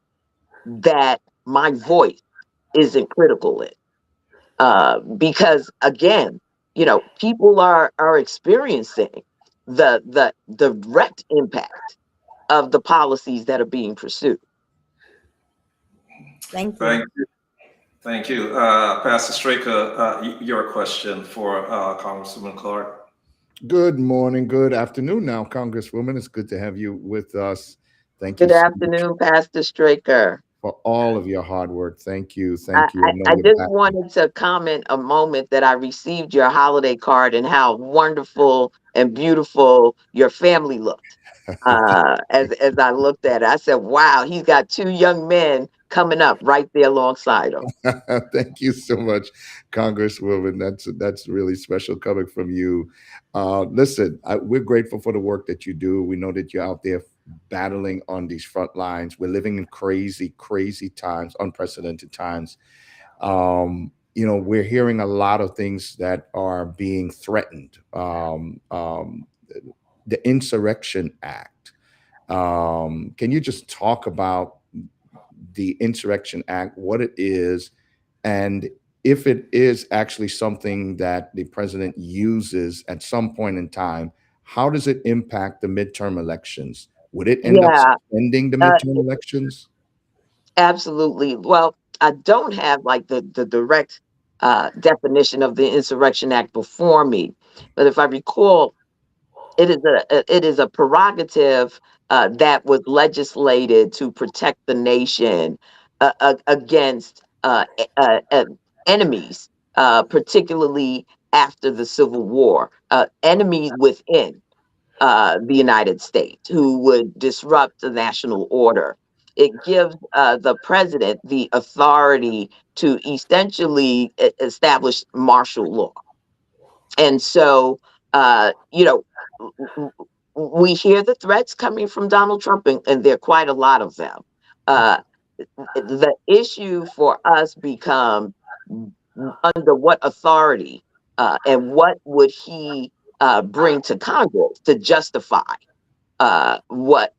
that my voice isn't critical in. Because again, you know, people are experiencing the direct impact of the policies that are being pursued. Thank you. Thank you. Pastor Straker, your question for Congresswoman Clarke. Good morning, good afternoon now, Congresswoman. It's good to have you with us. Thank you Good so much afternoon, Pastor Straker. for all of your hard work. Thank you. I, Thank you. I, I know I you're just back. wanted to comment a moment that I received your holiday card and how wonderful and beautiful your family looked. As I looked at it, I said, "Wow, he's got two young men coming up right there alongside him." Thank you so much, Congresswoman. That's really special coming from you. Listen, we're grateful for the work that you do. We know that you're out there battling on these front lines. We're living in crazy, crazy times, unprecedented times. We're hearing a lot of things that are being threatened. The Insurrection Act. Can you just talk about the Insurrection Act, what it is, and if it is actually something that the president uses at some point in time, how does it impact the midterm elections? Would it end up Yeah, suspending the uh, midterm elections? absolutely. Well, I don't have like the direct definition of the Insurrection Act before me, but if I recall, it is a prerogative that was legislated to protect the nation against enemies, particularly after the Civil War, enemies within the United States who would disrupt the national order. It gives the president the authority to essentially establish martial law. And so, we hear the threats coming from Donald Trump, and there are quite a lot of them. Uh, the issue for us becomes under what authority and what would he bring to Congress to justify what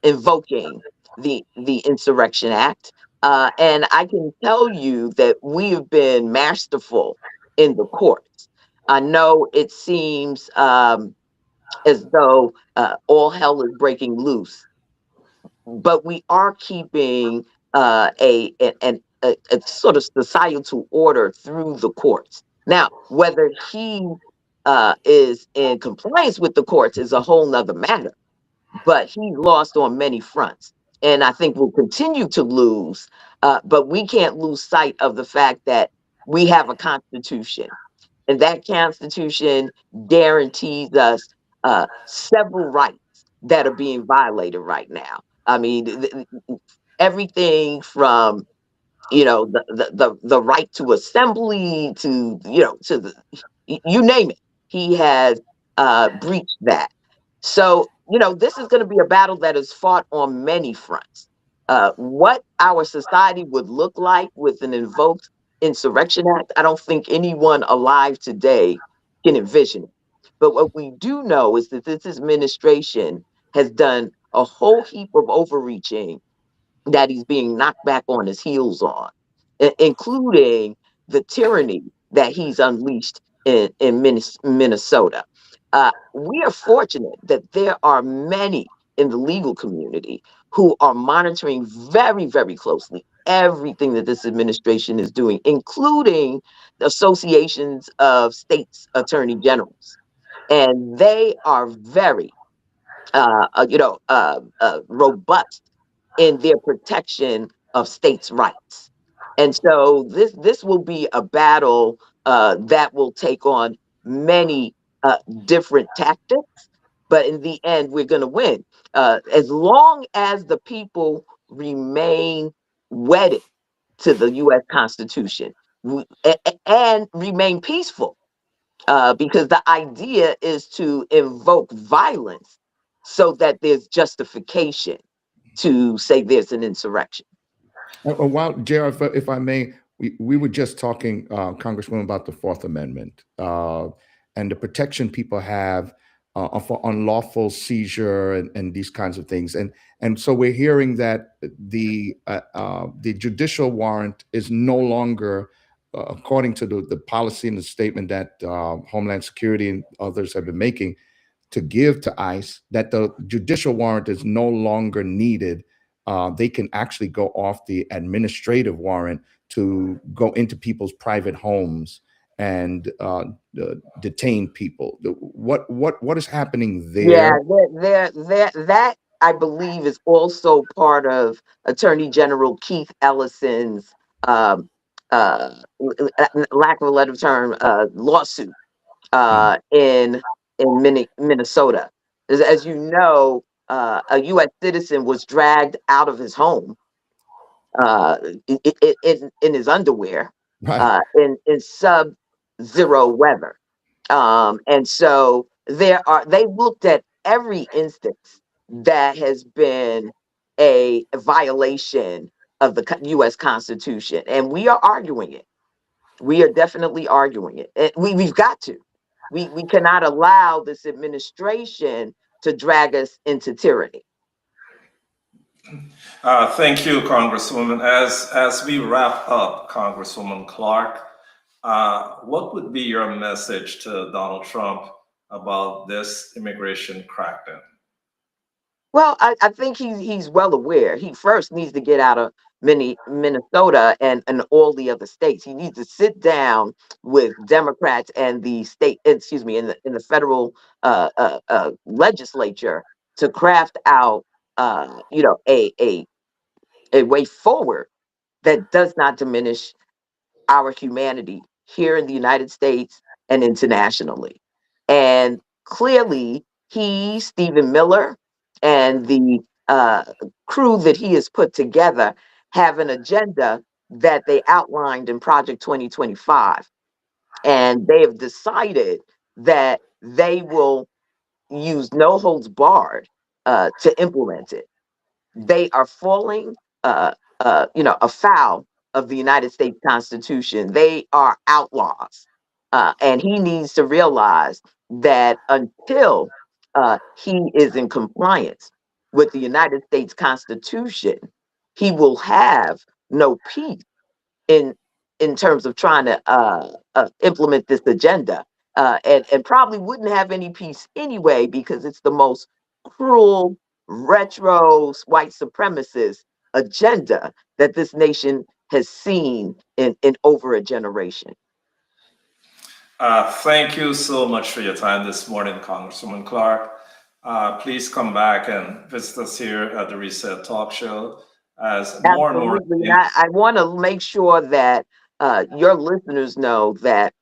invoking the Insurrection Act. And I can tell you that we have been masterful in the courts. I know it seems as though all hell is breaking loose, but we are keeping a sort of societal order through the courts. Now, whether he is in compliance with the courts is a whole nother matter, but he lost on many fronts. And I think we'll continue to lose, but we can't lose sight of the fact that we have a constitution, and that constitution guarantees us several rights that are being violated right now. I mean, everything from the right to assembly to to you name it, he has breached that. So this is going to be a battle that is fought on many fronts. What our society would look like with an invoked Insurrection Act, I don't think anyone alive today can envision it. But what we do know is that this administration has done a whole heap of overreaching that he's being knocked back on his heels on, including the tyranny that he's unleashed in Minnesota. We are fortunate that there are many in the legal community who are monitoring very, very closely everything that this administration is doing, including the associations of states attorney generals. And they are very, robust in their protection of states' rights. And so this will be a battle that will take on many different tactics, but in the end, we're going to win as long as the people remain wedded to the U.S. Constitution and remain peaceful. Because the idea is to invoke violence so that there's justification to say there's an insurrection. While, JR, if I may, we were just talking, Congresswoman, about the Fourth Amendment and the protection people have for unlawful seizure and these kinds of things. And so we're hearing that the judicial warrant is no longer, according to the policy and the statement that Homeland Security and others have been making, to give to ICE, that the judicial warrant is no longer needed. They can actually go off the administrative warrant to go into people's private homes and detain people. What is happening Yeah, there? that I believe is also part of Attorney General Keith Ellison's um, lack of a better term, lawsuit in Minnesota. As you know, a U.S. citizen was dragged out of his home uh, in his underwear Right. in sub-zero weather. And so they looked at every instance that has been a violation of the U.S. Constitution, and we are arguing it. We are definitely arguing it. We've got to. We cannot allow this administration to drag us into tyranny. Thank you, Congresswoman. As we wrap up, Congresswoman Clarke, what would be your message to Donald Trump about this immigration crackdown? Well, I think he's well aware. He first needs to get out of Minnesota and all the other states. He needs to sit down with Democrats and the state, excuse me, in the federal legislature to craft out, a way forward that does not diminish our humanity here in the United States and internationally. And clearly, Stephen Miller, and the crew that he has put together have an agenda that they outlined in Project 2025. And they have decided that they will use no holds barred to implement it. They are falling, afoul of the United States Constitution. They are outlaws, and he needs to realize that until he is in compliance with the United States Constitution, he will have no peace in terms of trying to implement this agenda, and probably wouldn't have any peace anyway because it's the most cruel, retro, white supremacist agenda that this nation has seen in over a generation. Thank you so much for your time this morning, Congresswoman Clarke. Please come back and visit us here at the Reset Talk Show. As more and more, Absolutely. I want to make sure that your listeners know that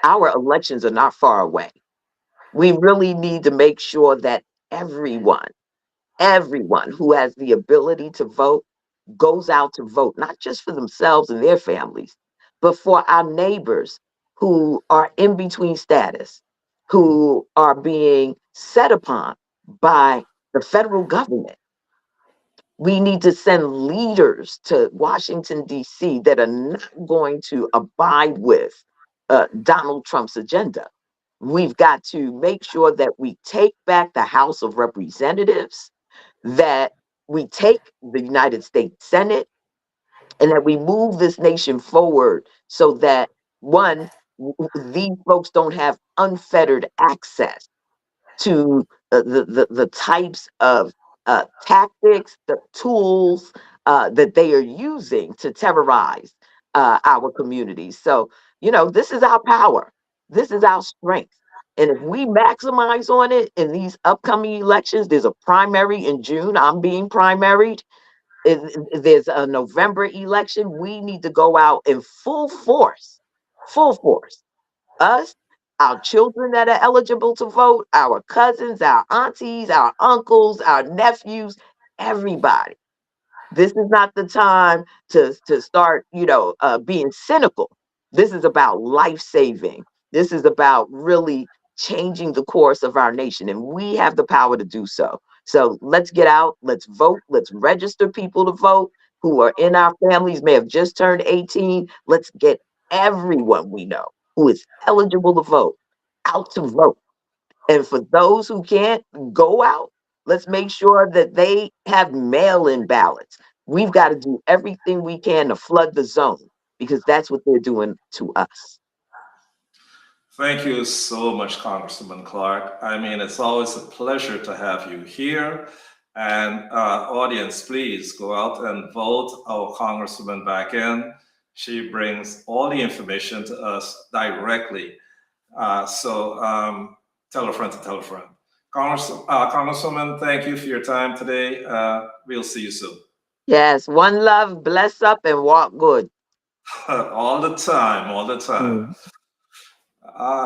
our elections are not far away. We really need to make sure that everyone who has the ability to vote goes out to vote, not just for themselves and their families, but for our neighbors who are in between status, who are being set upon by the federal government. We need to send leaders to Washington, D.C. that are not going to abide with Donald Trump's agenda. We've got to make sure that we take back the House of Representatives, that we take the United States Senate, and that we move this nation forward so that, one, these folks don't have unfettered access to the types of tactics, the tools that they are using to terrorize our communities. So, this is our power. This is our strength. And if we maximize on it in these upcoming elections, there's a primary in June. I'm being primaried. There's a November election. We need to go out in full force. Us, our children that are eligible to vote, our cousins, our aunties, our uncles, our nephews, everybody. This is not the time to start, being cynical. This is about life saving. This is about really changing the course of our nation, and we have the power to do so. So let's get out, let's vote, let's register people to vote who are in our families, may have just turned 18. Let's get everyone we know who is eligible to vote out to vote. And for those who can't go out, let's make sure that they have mail-in ballots. We've got to do everything we can to flood the zone because that's what they're doing to us. thank you so much, Congresswoman Clarke. I mean, it's always a pleasure to have you here. And audience, please go out and vote our Congresswoman back in. She brings all the information to us directly. Tell a friend to tell a friend. Congresswoman, thank you for your time today. We'll see you soon. Yes, one love, bless up, and walk good. All the time, all the time.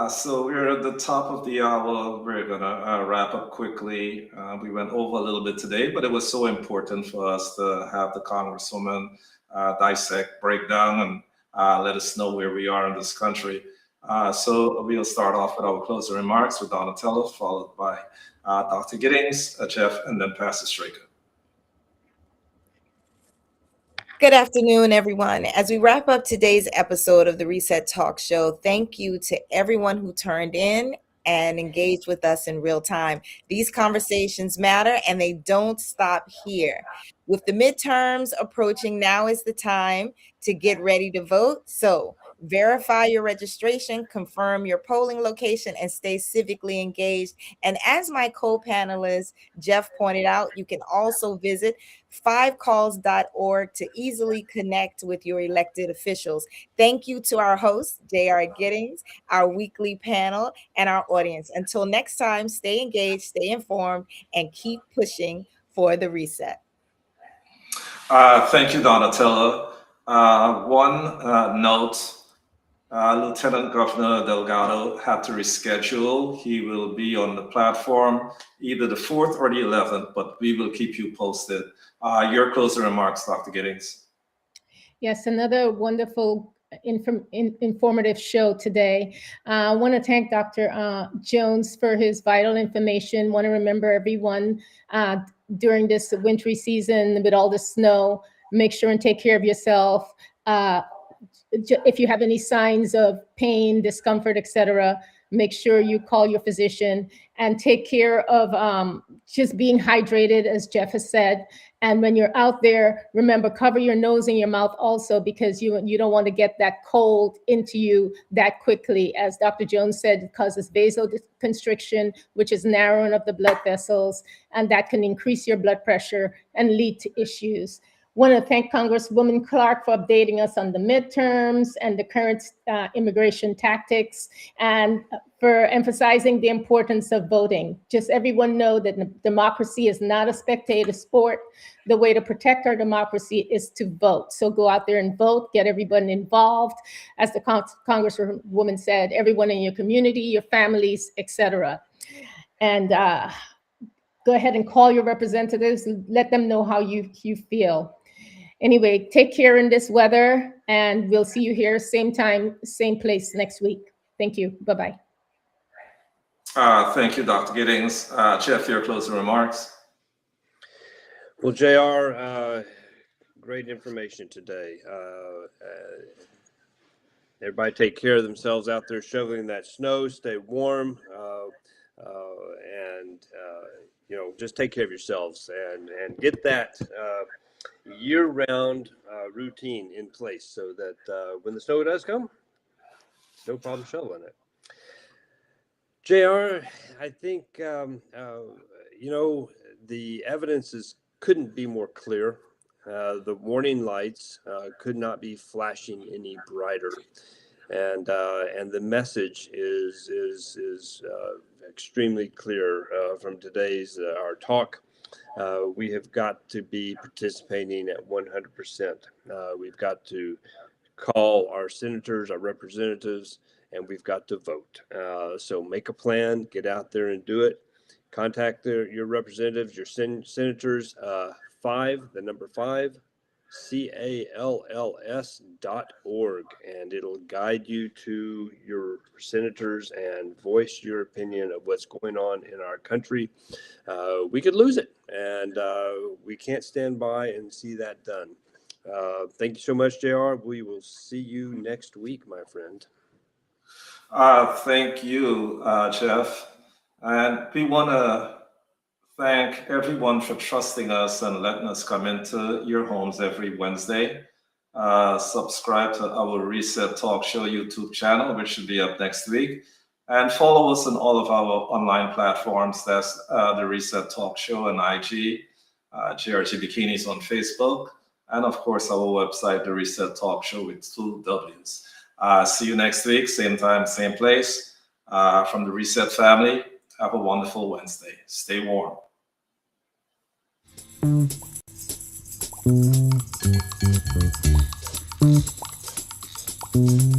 So we're at the top of the hour. We're gonna wrap up quickly. We went over a little bit today, but it was so important for us to have the Congresswoman dissect, break down, and let us know where we are in this country. So we'll start off with our closing remarks with Donatella, followed by Dr. Giddings, Jeff, and then Pastor Straker. Good afternoon, everyone. As we wrap up today's episode of the Reset Talk Show, thank you to everyone who turned in and engaged with us in real time. These conversations matter and they don't stop here. With the midterms approaching, now is the time to get ready to vote. So verify your registration, confirm your polling location, and stay civically engaged. And as my co-panelist Jeff pointed out, you can also visit 5calls.org to easily connect with your elected officials. Thank you to our host, J.R. Giddings, our weekly panel, and our audience. Until next time, stay engaged, stay informed, and keep pushing for the reset. Thank you, Donatella. One note, Lieutenant Governor Delgado had to reschedule. He will be on the platform either the 4th or the 11th, but we will keep you posted. Your closing remarks, Dr. Giddings. Yes, another wonderful informative show today. I want to thank Dr. Jones for his vital information. Want to remember everyone during this wintry season with all the snow, make sure and take care of yourself. If you have any signs of pain, discomfort, etc., make sure you call your physician and take care of just being hydrated, as Jeff has said. And when you're out there, remember, cover your nose and your mouth also, because you don't want to get that cold into you that quickly. As Dr. Jones said, it causes vasoconstriction, which is narrowing of the blood vessels, and that can increase your blood pressure and lead to issues. Want to thank Congresswoman Clarke for updating us on the midterms and the current immigration tactics, and for emphasizing the importance of voting. Just everyone know that democracy is not a spectator sport. The way to protect our democracy is to vote. So go out there and vote, get everyone involved. As the Congresswoman said, everyone in your community, your families, etc. And go ahead and call your representatives and let them know how you feel. Anyway, take care in this weather, and we'll see you here same time, same place next week. Thank you. Bye-bye. Thank you, Dr. Giddings. Jeff, your closing remarks. Well, JR, great information today. Everybody take care of themselves out there shoveling that snow, stay warm, and just take care of yourselves and get that year-round routine in place so that when the snow does come, no problem shoveling it. JR, I think, the evidence couldn't be more clear. The warning lights could not be flashing any brighter. And the message is extremely clear from today's our talk. We have got to be participating at 100%. We've got to call our senators, our representatives, and we've got to vote. So make a plan, get out there and do it. Contact your representatives, your senators, 5, the number 5, calls.org, and it'll guide you to your senators and voice your opinion of what's going on in our country. We could lose it, and we can't stand by and see that done. Thank you so much, JR. We will see you next week, my friend. Thank you, Jeff. And we want to thank everyone for trusting us and letting us come into your homes every Wednesday. Subscribe to our Reset Talk Show YouTube channel, which should be up next week. And follow us on all of our online platforms. That's the Reset Talk Show on IG, GRG Bikinis on Facebook, and of course our website, The Reset Talk Show with 2 W's. See you next week, same time, same place. From the Reset family, have a wonderful Wednesday. Stay warm. Thank you.